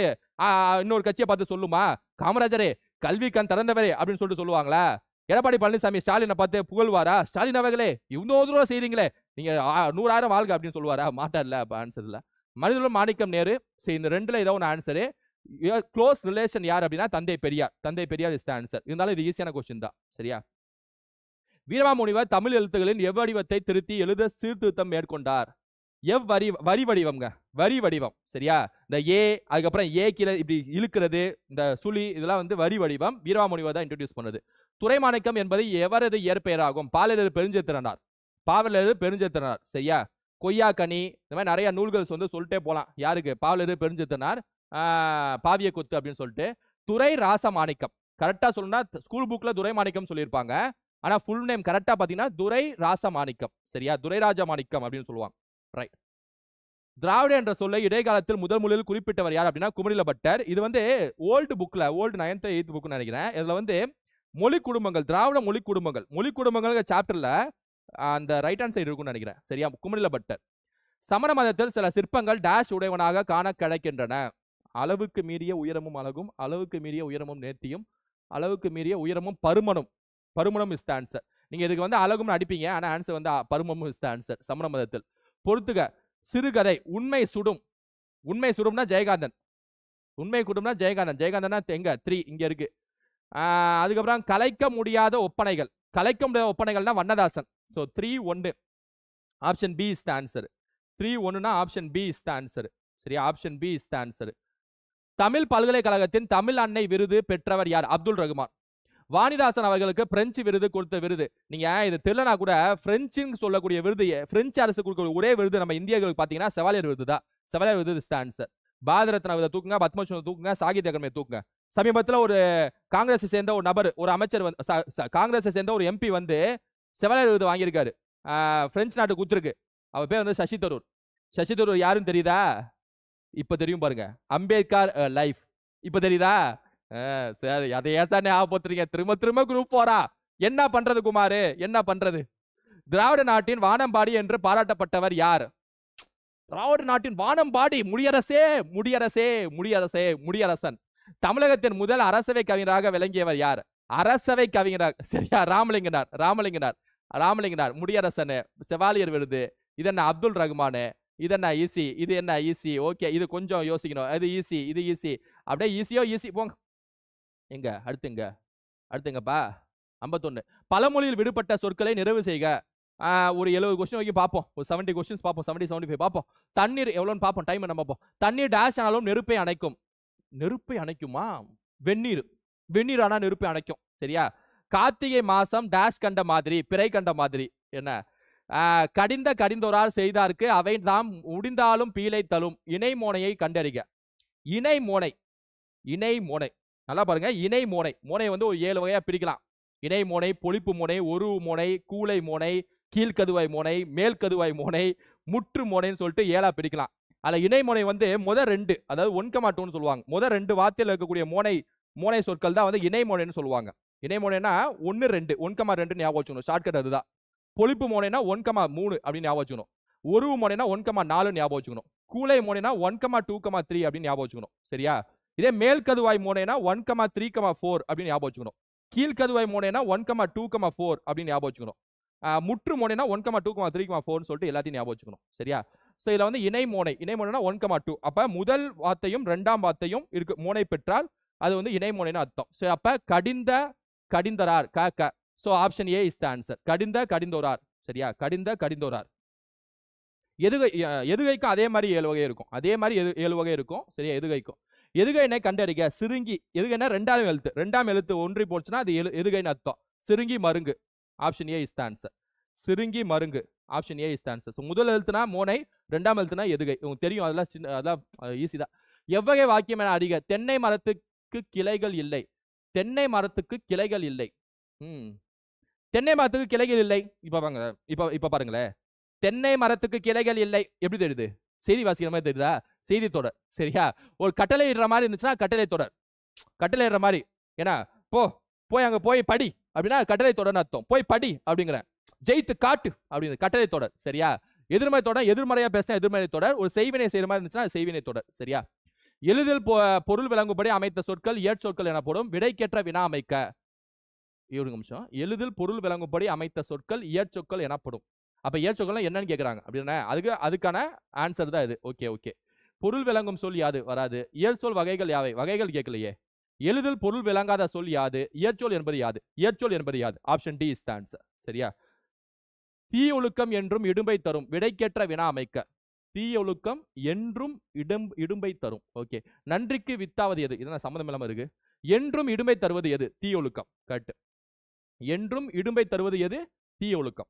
இன்னொரு கட்சியை பார்த்து சொல்லுமா, காமராஜரே கல்வி கண் திறந்தவரே அப்படின்னு சொல்லிட்டு சொல்லுவாங்களா? எடப்பாடி பழனிசாமி ஸ்டாலினை பார்த்து புகழ்வாரா? ஸ்டாலின் அவர்களே இவ்வளோ தூரம் செய்றீங்களே, நீங்க 100,000 வாழ்க அப்படின்னு சொல்லுவாரா? மாட்டார்ல. அப்ப ஆன்சர் இல்ல. மனிதர்களும் மாணிக்கம் நேரு. சரி, இந்த ரெண்டுல ஏதோ ஒன்று ஆன்சரு. க்ளோஸ் ரிலேஷன் யார் அப்படின்னா தந்தை பெரியார். தந்தை பெரியார் இஸ் த ஆன்சர். இருந்தாலும் இது ஈஸியான கொஸ்டின் தான் சரியா. வீரமாமுனிவர் தமிழ் எழுத்துக்களின் எவ்வடிவத்தை திருத்தி எழுத சீர்திருத்தம் மேற்கொண்டார். வரி வடிவம்ங்க. வரி வடிவம் சரியா. இந்த ஏ அதுக்கப்புறம் ஏ கீழே இப்படி இழுக்கிறது, இந்த சுழி, இதெல்லாம் வந்து வரி வடிவம். வீரமாமுனிவர் தான் இன்ட்ரோடியூஸ் பண்ணது. துரைமாணிக்கம் என்பது எவரது இயற்பெயராகும்? பாவலர் பெருஞ்சேத்திரனார். பாவலர் பெருஞ்சேத்திரனார் சரியா. கொய்யாக்கனி, இந்த மாதிரி நிறைய நூல்கள் வந்து சொல்லிட்டே போலாம். யாருக்கு? பாவலர் பெருஞ்சேத்திரனார். பாவிய கொத்து அப்படின்னு சொல்லிட்டு. துரை ராசமாணிக்கம் கரெக்டா சொல்லணும்னா ஸ்கூல் புக்ல துரைமாணிக்கம் சொல்லியிருப்பாங்க. ஆனா ஃபுல் நேம் கரெக்டா பாத்தீங்கன்னா துரை ராசமாணிக்கம் சரியா. துரைராஜ மாணிக்கம் அப்படின்னு சொல்லுவாங்க. ரைட். திராவிட என்ற சொல்லை இடைக்காலத்தில் முதலில் குறிப்பிட்டவர் யார் அப்படின்னா குமரில பட்டர். இது வந்து ஓல்டு புக்ல, ஓல்டு 9th 8th புக் நினைக்கிறேன். இதுல வந்து மொழி குடும்பங்கள், திராவிட மொழி குடும்பங்கள் சாப்டர்ல அந்த ரைட் ஹேண்ட் சைடு இருக்கும்னு நினைக்கிறேன் சரியா. குமரில பட்டர். சமண மதத்தில் சில சிற்பங்கள் டேஷ் உடையவனாக காண கிடைக்கின்றன. அளவுக்கு மீறிய உயரமும் அழகும், அளவுக்கு மீறிய உயரமும் நேர்த்தியும், அளவுக்கு மீறிய உயரமும் பருமனும் இஸ் த ஆன்சர். நீங்க இதுக்கு வந்து அழகும்னு அடிப்பீங்க, ஆனா ஆன்சர் வந்து பருமமும் இஸ் த ஆன்சர். சமண மதத்தில். பொறுத்துக. சிறுகதை உண்மை சுடும்னா ஜெயகாந்தன். உண்மை குடும்னா ஜெயகாந்தன். ஜெயகாந்தனா எங்க 3 இங்க இருக்கு. அதுக்கப்புறம் கலைக்க முடியாத ஒப்பனைகள்னா Vannadasan. So 3-1 option B is the answer. 3-1னா option B is the answer சரியா. Option B is the answer. Tamil பல்கலைக்கழகத்தின் தமிழ் அன்னை விருது பெற்றவர் யார்? அப்துல் ரகுமான். வாணிதாசன் அவர்களுக்கு பிரெஞ்சு விருது கொடுத்த விருது. நீங்க இது தெரியலனா கூட பிரெஞ்சுன்னு சொல்லக்கூடிய விருது, பிரெஞ்சு அரசு கொடுக்கக்கூடிய ஒரே விருது நம்ம இந்தியர்களுக்கு பாத்தீங்கன்னா செவாலியர் விருது தான். செவாலியர் விருது is the answer. Bharat Ratna விருதை தூக்குங்க, பத்மபூஷன் தூக்குங்க, சாகித்ய அகாடமியை தூக்குங்க. சமீபத்தில் ஒரு காங்கிரஸ் சேர்ந்த ஒரு நபர், ஒரு அமைச்சர் வந்து காங்கிரஸ் சேர்ந்த ஒரு எம்பி வந்து செவாலியர் விருது வாங்கியிருக்காரு. பிரெஞ்சு நாட்டுக்கு குத்துருக்கு. அவர் பேர் வந்து சசி தரூர். சசி தரூர் யாருன்னு தெரியுதா? இப்ப தெரியும் பாருங்க. அம்பேத்கர் லைஃப் இப்ப தெரியுதா? சரி, அதை ஏன் ஞாபகப்படுத்துறீங்க? திரும்ப குரூப் 4 என்ன பண்றது குமாரு, என்ன பண்றது? திராவிட நாட்டின் வானம்பாடி என்று பாராட்டப்பட்டவர் யார்? திராவிட நாட்டின் வானம்பாடி முடியரசன். தமிழகத்தின் முதல் அரசவை கவிஞராக விளங்கியவர் யார்? அரசவை கவிஞராக சரியா. ராமலிங்கனார். முடியரசன். செவாலியர் விருது. இது என்ன? அப்துல் ரகுமான். இது என்ன? ஈஸி. இது என்ன? ஈஸி. ஓகே, இது கொஞ்சம் யோசிக்கணும். இது ஈஸி, இது ஈஸி. அப்படியே ஈஸி போங்க. அடுத்துங்கப்பா 51. பழமொழியில் விடுபட்ட சொற்களை நிறைவு செய்க. ஒரு 70 கொஸ்டின் வரைக்கும் பார்ப்போம். ஒரு 70 கொஸ்டின்ஸ் பார்ப்போம். 70-75 பார்ப்போம். தண்ணீர் எவ்வளோன்னு பார்ப்போம். டைம் என்ன பார்ப்போம். தண்ணீர் டேஷ் ஆனாலும் நெருப்பை அணைக்கும். நெருப்பை அணைக்குமா? வெந்நீர் ஆனா நெருப்பை அணைக்கும் சரியா. கார்த்திகை மாசம் டேஷ் கண்ட மாதிரி, பிறை கண்ட மாதிரி. என்ன? கடிந்தோரார் செய்தார்க்கு அவை தாம் முடிந்தாலும் பீலை தலும். இணைமோனையை கண்டறிக. இணைமோனை நல்லா பாருங்க. மோனை வந்து ஒரு 7 வகையா பிரிக்கலாம். இணை மோனை, பொழிப்பு மோனை, ஒருவு மோனை, கூளை மோனை, கீழ்கதுவாய் மோனை, மேல்கதுவாய் மோனை, முற்று மோனைன்னு சொல்லிட்டு 7ஆ பிரிக்கலாம். அதுல இணை மோனை வந்து முதல் 2, அதாவது 1,2ன்னு சொல்லுவாங்க. முதல் 2 வார்த்தையில் இருக்கக்கூடிய மோனை சொற்கள் தான் வந்து இணை மோனைன்னு சொல்லுவாங்க. இணை மோனைனா 1-2, 1,2 ஞாபகம் வச்சுக்கணும். ஷார்ட்கட் அதுதான். பொழிப்பு மோனைனா 1,3 அப்படின்னு ஞாபகம் வச்சுக்கணும். ஒருவு மோனைனா 1,4 ஞாபகம் வச்சுக்கணும். கூளை மோனைனா 1,2,3 அப்படின்னு ஞாபகம் வச்சுக்கணும் சரியா. இதே மேல்கதுவாய் மோனைனா 1,3,4 அப்படின்னு ஞாபகம் வச்சுக்கணும். கீழ்கதுவாய் மோனைனா 1,2,4 அப்படின்னு ஞாபகம் வச்சுக்கணும். முற்று மோனைனா 1,2,3,4 சொல்லிட்டு எல்லாத்தையும் ஞாபகம் வச்சுக்கணும் சரியா. ஸோ இதுல வந்து இணை மோனைனா 1,2. அப்ப முதல் வார்த்தையும் 2ஆம் வார்த்தையும் இருக்கு மோனை பெற்றால் அது வந்து இணை மோனைன்னு அர்த்தம். ஸோ அப்ப கடிந்தரார் க. So option A is the answer. கடிந்தோரார் சரியா. கடிந்தோரார். எதுகைக்கும் அதே மாதிரி 7 வகை இருக்கும். 7 வகை இருக்கும் சரியா. எதுகைனை கண்டறிக. சிறுங்கி. எதுகைனா 2ஆம் எழுத்து ஒன்றி போச்சுன்னா அது எதுகைன்னு அர்த்தம். சிறுங்கி மருங்கு. Option A is the answer. சிறுங்கி மருங்கு. Option A is the answer. So முதல் எழுத்துனா மோனை, 2ஆம் எழுத்துனா எதுகை. உங்களுக்கு தெரியும், அதெல்லாம் ஈஸி தான். எவ்வகை வாக்கியம் என அறிக. தென்னை மரத்துக்கு கிளைகள் இல்லை. தென்னை மரத்துக்கு கிளைகள் இல்லை. தென்னை மரத்துக்கு கிளைகள் இல்லை. இப்ப பாருங்களேன். தென்னை மரத்துக்கு கிளைகள் இல்லை எப்படி தெரியுது? செய்தி வாசிக்கிற மாதிரி தெரியுதா? செய்தி தொடர். சரியா? ஒரு கட்டளை இடுற மாதிரி இருந்துச்சுன்னா கட்டளை தொடர். கட்டளை இடுற மாதிரி ஏன்னா போய் அங்க போய் படி அப்படின்னா கட்டளை தொடர்னு அர்த்தம். போய் படி அப்படிங்கிற. ஜெயித்து காட்டு அப்படின்னு கட்டளை தொடர். சரியா? எதிர்மறை தொடர், எதிர்மறையா பேசினா எதிர்மறை தொடர். ஒரு செய்வினை செய்யற மாதிரி இருந்துச்சுன்னா செய்வினை தொடர். சரியா? எளிதில் பொருள் விளங்கும்படி அமைத்த சொற்கள் ஏற்சொற்கள் எனப்படும். விடைக்கேற்ற வினா அமைக்க. ஒரு நிமிஷம். எளிதில் பொருள் விளங்கும்படி அமைத்த சொற்கள் ஏற்சொற்கள் எனப்படும். அப்ப ஏற்சொற்கள் என்னன்னு கேக்குறாங்க அப்படின்னா அதுக்கான ஆன்சர் தான் இது. ஓகே. பொருள் விளங்கும் சொல் யாது? வராது. ஏற்சொல் வகைகள் யாவை? வகைகள் கேட்கலையே. எளிதில் பொருள் விளங்காத சொல் யாது? ஏற்சொல் என்பது யாது? ஏற்சொல் என்பது யாது? Option D is the answer. சரியா? தீயொழுக்கம் என்றும் இடும்பை தரும். விடைக்கேற்ற வினா அமைக்க. தீயொழுக்கம் என்றும் இடும்பை தரும். ஓகே. நன்றிக்கு வித்தாவது எது? இதெல்லாம் சம்மந்தம் இல்லாம இருக்கு. என்றும் இடும்பை தருவது எது? தீயொழுக்கம். கரெக்ட். என்றும் இடும்பை தருவது எது? தீயொழுக்கம்.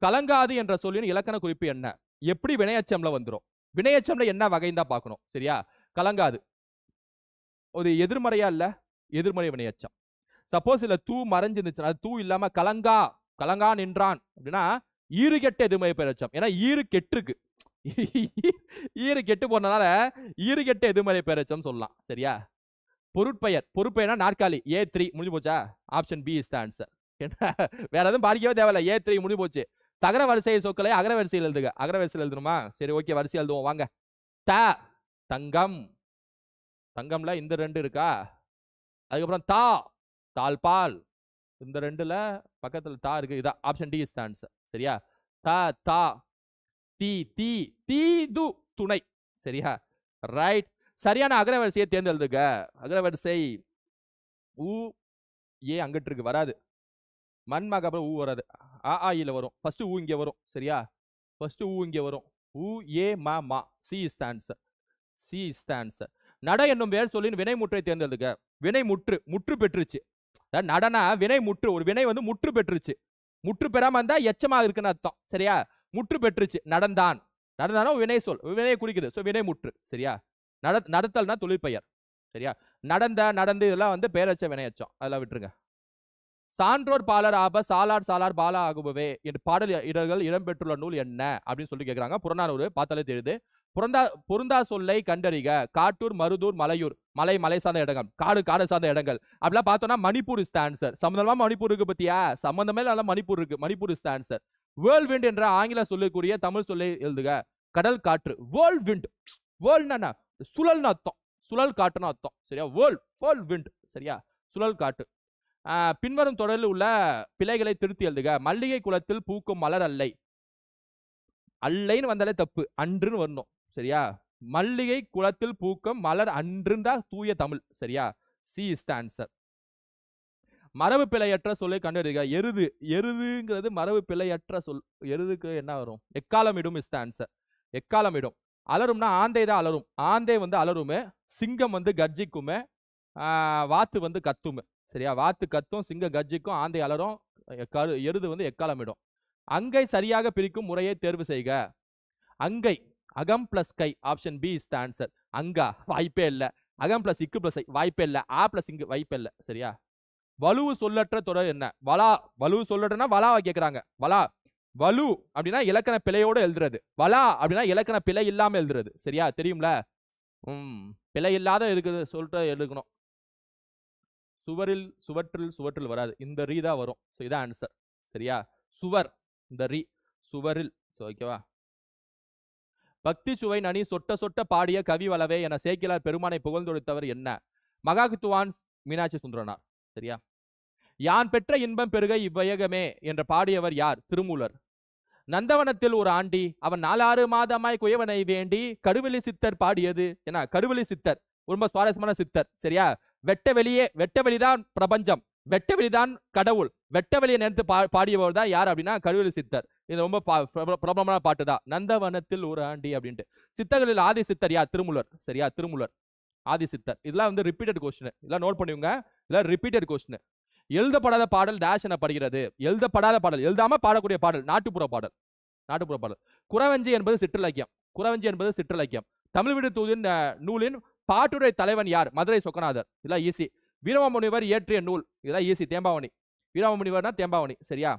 கலங்காது என்ற சொல்லின் இலக்கண குறிப்பு என்ன? எப்படி வினையச்சம்ல வந்துரும்? வினையச்சம்ல என்ன வகைன்னு தான் பார்க்கணும். சரியா? கலங்காது ஒரு எதிர்மறையா இல்ல? எதிர்மறை வினையச்சம். சப்போஸ் இல்ல தூ மறைஞ்சிருந்துச்சு, அது தூ இல்லாம கலங்கா நின்றான் அப்படின்னா ஈறு கெட்ட எதிர்மறை பெயரச்சம். ஏன்னா ஈறு கெட்டிருக்கு. ஈறு கெட்டு போனதால ஈறு கெட்ட எதிர்மறை பெயரச்சம் சொல்லலாம். சரியா? பொருட்பெயர்னா நாற்காலி. A3 முடிஞ்சு போச்சா? Option B is the answer. வேற எதுவும் பாதிக்கவே தேவையில்ல. A3 முடிஞ்சு போச்சு. தகர வரிசை சொற்களை அகர வரிசையில் எழுதுக. அகர வரிசையில் எழுதணுமா? சரி, ஓகே, வரிசை எழுதுவோம் வாங்க. தங்கம். தங்கம்ல இந்த 2 இருக்கா? அதுக்கப்புறம் தாழ்பால். இந்த 2ல பக்கத்துல தா இருக்கு. இதான் option D is the answer. சரியா? தா தீது துணை. சரியா? ரைட். சரியான அகரவரிசையை தேர்ந்தெழுதுக. அகரவரிசை ஏ அங்கிட்டு இருக்கு, வராது. மண்மாக அப்புறம் ஊ வராது. ஆயில வரும். ஃபர்ஸ்ட் ஊ இங்க வரும். சரியா? ஃபர்ஸ்ட் ஊ இங்க வரும். ஊ ஏ மா. C is the answer. C is the answer. நட என்னும் வேர் சொல்லின் வினைமுற்றை தேர்ந்தெழுதுக. முற்று பெற்றுச்சு. நடனா வினை முற்று. ஒரு வினை வந்து முற்று பெற்றுச்சு. முற்று பெறாம இருந்தா எச்சமாக இருக்குன்னு அர்த்தம். சரியா? முற்று பெற்றுச்சு. நடந்தானா வினை சொல். வினையை குறிக்குது. சோ வினை முற்று. சரியா? நடத்தல்னா தொழிற்பெயர். சரியா? நடந்து இதெல்லாம் வந்து பெயரச்ச வினையச்சம். அதெல்லாம் விட்டுருங்க. சான்றோர் பாலர் ஆப சாலார் பாலா ஆகுபவே என்று பாடல் இடர்கள் இடம்பெற்றுள்ள நூல் என்ன அப்படின்னு சொல்லி கேட்கிறாங்க. புறநானூறு பார்த்தாலே தெரியுது. பொருந்தா சொல்லை கண்டறிக. காட்டூர், மருதூர், மலையூர். மலை சார்ந்த இடங்கள், காடு சார்ந்த இடங்கள் அப்படிலாம் பார்த்தோம்னா மணிப்பூர் இஸ் தி ஆன்சர். சம்பந்தமா மணிப்பூர் இருக்கு பத்தியா? சம்பந்தமே இல்ல மணிப்பூர் இருக்கு. Manipur is the answer. World wind என்ற ஆங்கில சொல்லுக்குரிய தமிழ் சொல்லை எழுதுக. கடல் காற்று. World wind. வேர்ல்ட்னா சுழல்னு அர்த்தம். சுழல் காற்றுன்னு அர்த்தம். சரியா? World wind. சரியா? சுழல் காற்று. பின்வரும் தொடரில் உள்ள பிழைகளை திருத்தி எழுதுக. மல்லிகை குளத்தில் பூக்கும் மலர் அல்லை. அல்லைன்னு வந்தாலே தப்பு. அன்றுன்னு வரணும். சரியா? மல்லிகை குளத்தில் பூக்கும் மலர் அன்றுந்தா தூய தமிழ். சரியா? C is the answer. மரபு பிழையற்ற சொல்லை கண்டறிக. எருதுங்கிறது மரபு பிழையற்ற சொல். எருதுக்கு என்ன வரும்? எக்காலமிடும் இஸ் தி ஆன்சர். எக்காலமிடும். அலரும்னா ஆந்தை தான் அலரும். ஆந்தை வந்து அலருமே. சிங்கம் வந்து கர்ஜிக்குமே. வாத்து வந்து கத்துமே. சரியா? வாத்து கத்தும், சிங்கம் கர்ஜிக்கும், ஆந்தை அலரும், எருது வந்து எக்காலமிடும். அங்கை சரியாக பிரிக்கும் முறையை தேர்வு செய்க. அங்கை அகம் பிளஸ் கை. Option B is the answer. அங்கா வாய்ப்பே இல்ல. அகம் பிளஸ் இக்கு பிளஸ் ஐ வாய்ப்பே இல்ல. ஆ பிளஸ் இங்கு வாய்ப்பே இல்ல. சரியா? வலு சொல்லற்ற தொடர் என்ன? வலு சொல்லற்றனா வலாவை கேக்குறாங்க. வலு அப்படின்னா இலக்கண பிழையோட எழுதுறது. வலா அப்படின்னா இலக்கண பிழை இல்லாம எழுதுறது. சரியா? தெரியும்ல? பிழை இல்லாத இருக்குது சொல்லிட்டு எழுதணும். சுவற்றில் வராது. இந்த ரீ தான் வரும். இதான் ஆன்சர். சரியா? சுவர். இந்த ரீ சுவரில். ஓகேவா? பக்தி சுவை நனி சொட்ட பாடிய கவி வளவே என சேக்கிலார் பெருமானை புகழ்ந்தொழித்தவர் என்ன? மகாகுத்துவான் மீனாட்சி சுந்தரனார். சரியா? யான் பெற்ற இன்பம் பெருக இவ்வையகமே என்ற பாடியவர் யார்? திருமூலர். நந்தவனத்தில் ஒரு ஆண்டி அவன் 4-6 மாதமாய் குயவனை வேண்டி கடுவெளி சித்தர் பாடியது. ஏன்னா கடுவெளி சித்தர் ரொம்ப சுவாரஸ்யமான சித்தர். சரியா? வெட்டவெளிதான் பிரபஞ்சம், வெட்டவெளிதான் கடவுள், வெட்டவெளியை நினைத்து பாடியவர் தான் யார் அப்படின்னா கடுவெளி சித்தர். இது ரொம்ப பிரபலமான பாட்டு தான். நந்தவனத்தில் ஒரு ஆண்டி அப்படின்ட்டு. சித்தர்களில் ஆதி சித்தர் யார்? திருமூலர். சரியா? திருமூலர் ஆதி சித்தர். இதெல்லாம் வந்து ரிப்பீட்டட் கொஸ்டின். இதெல்லாம் நோட் பண்ணுவீங்க. இதெல்லாம் ரிப்பீட்டட் கொஸ்டின். எழுதப்படாத பாடல் டேஷ் எனப்படுகிறது. எழுதப்படாத பாடல், எழுதாம பாடக்கூடிய பாடல் நாட்டுப்புற பாடல். குறவஞ்சி என்பது சிற்றிலக்கியம். தமிழ் விடு தூதின் நூலின் பாட்டுரை தலைவன் யார்? மதுரை சொக்கநாதர். இதெல்லாம் ஈஸி. வீரமாமுனிவர் இயற்றிய நூல், இதெல்லாம் ஈஸி. தேம்பாவணி. வீரமாமுனிவர்னா தேம்பாவணி. சரியா?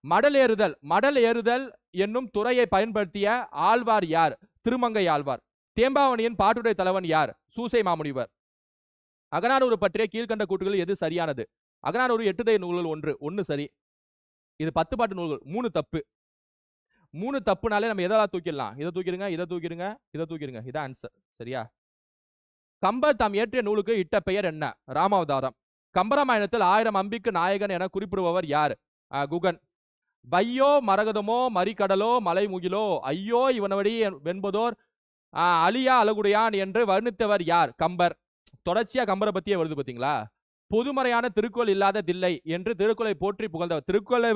மடல் ஏறுதல், மடல் ஏறுதல் என்னும் துறையை பயன்படுத்திய ஆழ்வார் யார்? திருமங்கை ஆழ்வார். தேம்பாவணியின் பாட்டுரை தலைவன் யார்? சூசை மாமுனிவர். அகநானூறு பற்றிய கீழ்கண்ட கூற்றுகள் எது சரியானது? அகநானூறு 8 தய நூல்கள் ஒன்று சரி. இது 10 பாட்டு நூல்கள், 3 தப்பு. 3 தப்புனாலே நம்ம எதெல்லாம் தூக்கிடலாம்? இதை தூக்கிடுங்க, இதை தூக்கிடுங்க, இதை தூக்கிடுங்க. இதான் ஆன்சர். சரியா? கம்பர் தாம் இயற்றிய நூலுக்கு இட்ட பெயர் என்ன? ராமாவதாரம். கம்பராமாயணத்தில் 1000 அம்பிக்கு நாயகன் என குறிப்பிடுபவர் யார்? குகன். வையோ மரகதமோ மறிகடலோ மலைமுகிலோ ஐயோ இவனவடி வெண்பதோர் அலியா அழகுடையான் என்று வர்ணித்தவர் யார்? கம்பர். தொடர்ச்சியா கம்பரை பத்தியே வருது பாத்தீங்களா? பொதுமறையான திருக்குறள் இல்லாத தில்லை என்று திருக்குறளை போற்றி புகழ்ந்தவர். திருக்குறளை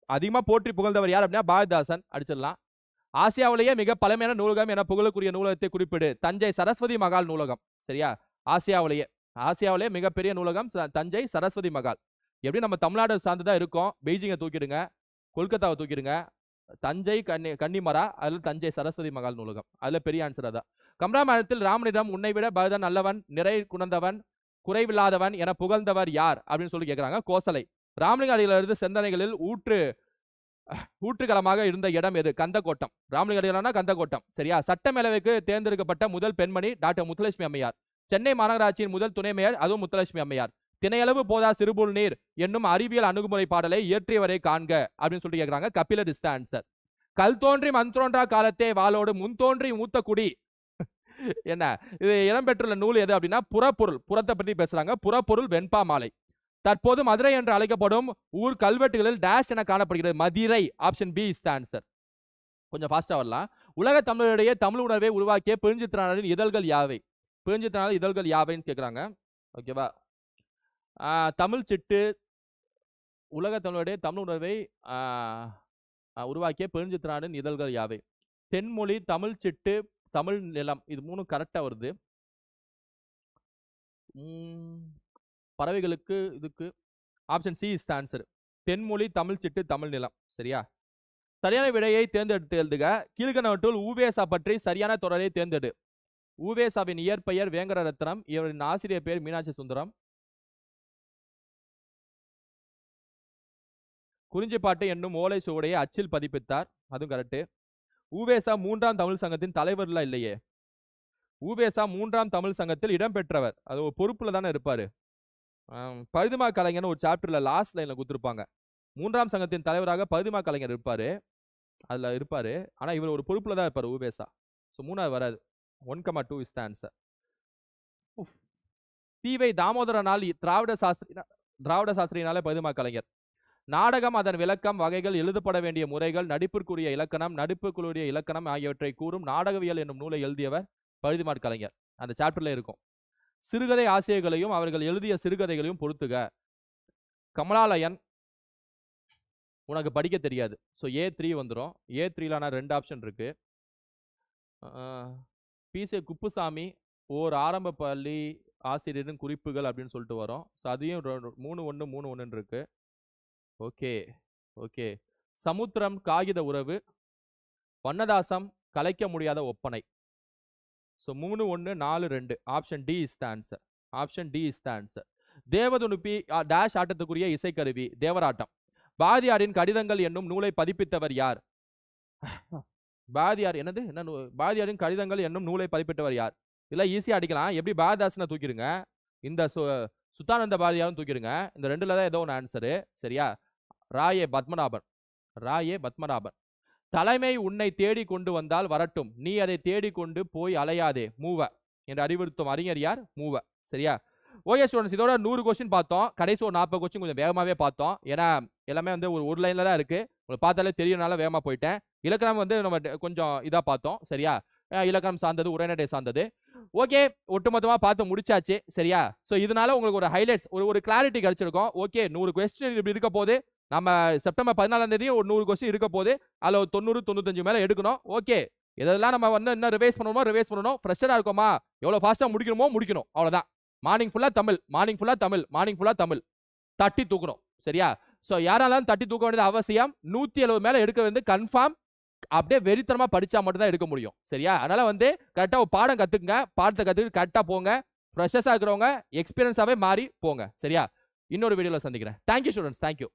அதிகமா போற்றி புகழ்ந்தவர் யார் அப்படின்னா பாரதிதாசன். அடிச்சிடலாம். ஆசியாவிலேயே மிக பழமையான நூலகம் என புகழக்கூடிய நூலகத்தை குறிப்பிடு. தஞ்சை சரஸ்வதி மகால் நூலகம். சரியா? ஆசியாவிலேயே மிகப்பெரிய நூலகம் தஞ்சை சரஸ்வதி மகால். எப்படி நம்ம தமிழ்நாடு சார்ந்துதான் இருக்கோம். பெய்ஜிங்கை தூக்கிடுங்க, கொல்கத்தாவை தூக்கிடுங்க, தஞ்சை கன்னிமரா, அதில் தஞ்சை சரஸ்வதி மகால் நூலகம். அதுல பெரிய ஆன்சர் அதான். கம்பராமாயணத்தில் ராமனிடம் உன்னை விட பரதன் நல்லவன், நிறை குணர்ந்தவன், குறைவில்லாதவன் என புகழ்ந்தவர் யார் அப்படின்னு சொல்லி கேட்கிறாங்க. கோசலை. ராமலிங்க அடிகளிலிருந்து சிந்தனைகளில் ஊற்றுகளமாக இருந்த இடம் எது? கந்தக்கோட்டம். ராமலிங்க அடிகளார்னா கந்தக்கோட்டம். சரியா? சட்டமேலவைக்கு தேர்ந்தெடுக்கப்பட்ட முதல் பெண்மணி டாக்டர் முத்துலட்சுமி அம்மையார். சென்னை மாநகராட்சியின் முதல் துணை மேயர், அதுவும் முத்துலட்சுமி அம்மையார். திணையளவு போதா சிறுபுல் நீர் என்னும் அறிவியல் அணுகுமுறை பாடலை இயற்றியவரை காண்க அப்படின்னு சொல்லி கேட்கிறாங்க. Kapilar is the answer. கல் தோன்றி மண் தோன்றா காலத்தே வாளோடு முன் தோன்றி மூத்த குடி என்ன? இது இடம்பெற்றுள்ள நூல் எது அப்படின்னா புறப்பொருள். புறத்தை பற்றி பேசுறாங்க. புறப்பொருள் வெண்பா மாலை. தற்போது மதுரை என்று அழைக்கப்படும் ஊர் கல்வெட்டுகளில் டேஷ் என காணப்படுகிறது. Mathirai. Option B is the answer. கொஞ்சம் ஃபாஸ்டா வரலாம். உலக தமிழரிடையே தமிழ் உணர்வை உருவாக்கிய பெருஞ்சித்திரனாரின் இதழ்கள் யாவை? பெருஞ்சித்திரனாரின் இதழ்கள் யாவைன்னு கேட்குறாங்க. ஓகேவா? தமிழ் சிட்டு. உலக தமிழருடைய தமிழ் உணர்வை உருவாக்கிய பெருஞ்சித்திரனாரின் இதழ்கள் யாவை? தென்மொழி, தமிழ் சிட்டு, தமிழ் நிலம். இது 3 கரெக்டா வருது. பறவைகளுக்கு இதுக்கு option C is the answer. Thenmozhi, Tamil Chittu, Tamil Nilam. சரியா? சரியான விடையை தேர்ந்தெடுத்து எழுதுக. கீழ்கண்டவற்றுள் ஊவேசா பற்றி சரியான தொடரை தேர்ந்தெடு. ஊவேசாவின் இயற்பெயர் வேங்கட ரத்னம். இவரின் ஆசிரியர் பெயர் மீனாட்சி சுந்தரம். குறிஞ்சிப்பாட்டு என்னும் ஓலை சுவடையை அச்சில் பதிப்பித்தார். அதுவும் கரெக்ட். ஊவேசா 3ஆம் தமிழ் சங்கத்தின் தலைவர்லாம் இல்லையே. ஊவேசா 3ஆம் தமிழ் சங்கத்தில் இடம்பெற்றவர். அது ஒரு பொறுப்புல தானே இருப்பாரு. பரிதிமா கலைஞர் ஒரு சாப்டர்ல லாஸ்ட் லைன்ல கொடுத்துருப்பாங்க. 3ஆம் சங்கத்தின் தலைவராக பரிதிமா கலைஞர் இருப்பாரு. அதுல இருப்பாரு. ஆனா இவர் ஒரு பொறுப்புல தான் இருப்பாரு ஊவேசா. ஸோ 3ஆவது வராது. 1,2 இஸ் த ஆன்சர். தீவை தாமோதரனால் திராவிட சாஸ்திரியினாலே பரிதிமா கலைஞர். நாடகம், அதன் விளக்கம், வகைகள், எழுதப்பட வேண்டிய முறைகள், நடிப்பிற்குரிய இலக்கணம், நடிப்புக்குரிய இலக்கணம் ஆகியவற்றை கூறும் நாடகவியல் என்னும் நூலை எழுதியவர் பரிதிமாற் கலைஞர். அந்த சாப்டர்ல இருக்கும். சிறுகதை ஆசிரியர்களையும் அவர்கள் எழுதிய சிறுகதைகளையும் பொறுத்துக. கமலாலயன் உனக்கு படிக்க தெரியாது. ஸோ A3 வந்துடும். A3லான 2 ஆப்ஷன் இருக்கு. PC குப்புசாமி ஓர் ஆரம்ப பள்ளி ஆசிரியரின் குறிப்புகள் அப்படின்னு சொல்லிட்டு வரும். ஸோ அதையும் 3-1 இருக்கு. ஓகே. சமுத்திரம் காகித உறவு. வண்ணதாசம் கலைக்க முடியாத ஒப்பனை. So 3-1-4-2. Option D is the answer. Option D is the answer. தேவதுனுப்பி டேஷ் ஆட்டத்துக்குரிய இசைக்கருவி. தேவராட்டம். பாரதியாரின் கடிதங்கள் என்னும் நூலை பதிப்பித்தவர் யார்? பாரதியாரின் கடிதங்கள் என்னும் நூலை பதிப்பித்தவர் யார்? இதெல்லாம் ஈஸியா அடிக்கலாம். எப்படி பாரதிதாசனை தூக்கிடுங்க, இந்த சுத்தானந்த பாரதியாரும் தூக்கிடுங்க. இந்த 2ல தான் ஏதோ ஒன்று ஆன்சரு. சரியா? ராயே பத்மநாபன். தலைமை உன்னை தேடி கொண்டு வந்தால் வரட்டும், நீ அதை தேடி கொண்டு போய் அலையாதே, மூவ என்று அறிவுறுத்தும் அறிஞர் யார்? மூவ. சரியா? ஓகே ஸ்டூடெண்ட்ஸ், இதோட 100 கொஸ்டின் பார்த்தோம். கடைசி ஒரு 40 கொஸ்டின் கொஞ்சம் வேகமாகவே பார்த்தோம். ஏன்னா எல்லாமே வந்து ஒரு லைன்ல தான் இருக்கு. உங்களுக்கு பார்த்தாலே தெரியறனால வேகமாக போயிட்டேன். இலக்கணம் வந்து நம்ம கொஞ்சம் இதாக பார்த்தோம். சரியா? இலக்கணம் சார்ந்தது, உரைநடை சார்ந்தது. ஓகே, ஒட்டுமொத்தமாக பார்த்து முடிச்சாச்சு. சரியா? ஸோ இதனால உங்களுக்கு ஒரு ஹைலைட்ஸ், ஒரு கிளாரிட்டி கிடைச்சிருக்கும். ஓகே, 100 கொஸ்டின் இப்படி இருக்க போது, நம்ம செப்டம்பர் 14ஆம் தேதி ஒரு 100 கொஸ்டின் இருக்க போது, அதில் ஒரு 90-95 மேலே எடுக்கணும். ஓகே, இதெல்லாம் நம்ம வந்து என்ன ரிவைஸ் பண்ணணும். ஃப்ரெஷராக இருக்கோமா, எவ்வளோ ஃபாஸ்ட்டாக முடிக்கணும். அவ்வளோதான். மார்னிங் ஃபுல்லாக தமிழ் தட்டி தூக்கணும். சரியா? ஸோ யாராலும் தட்டி தூக்க வேண்டியது அவசியம். 170 மேலே எடுக்க வேண்டியது கன்ஃபார்ம். அப்படியே வெறித்தனமா படிச்சா மட்டும் தான் எடுக்க முடியும். சரியா? அதனால வந்து கரெக்டா ஒரு பாடம் கத்துக்குங்க. பாடத்தை கத்துக்கிட்டு கரெக்டா போங்க. ஃப்ரெஷர்ஸா இருக்கிறவங்க எக்ஸ்பீரியன்ஸாவே மாறி போங்க. சரியா? இன்னொரு வீடியோல சந்திக்கிறேன். Thank you students. Thank you.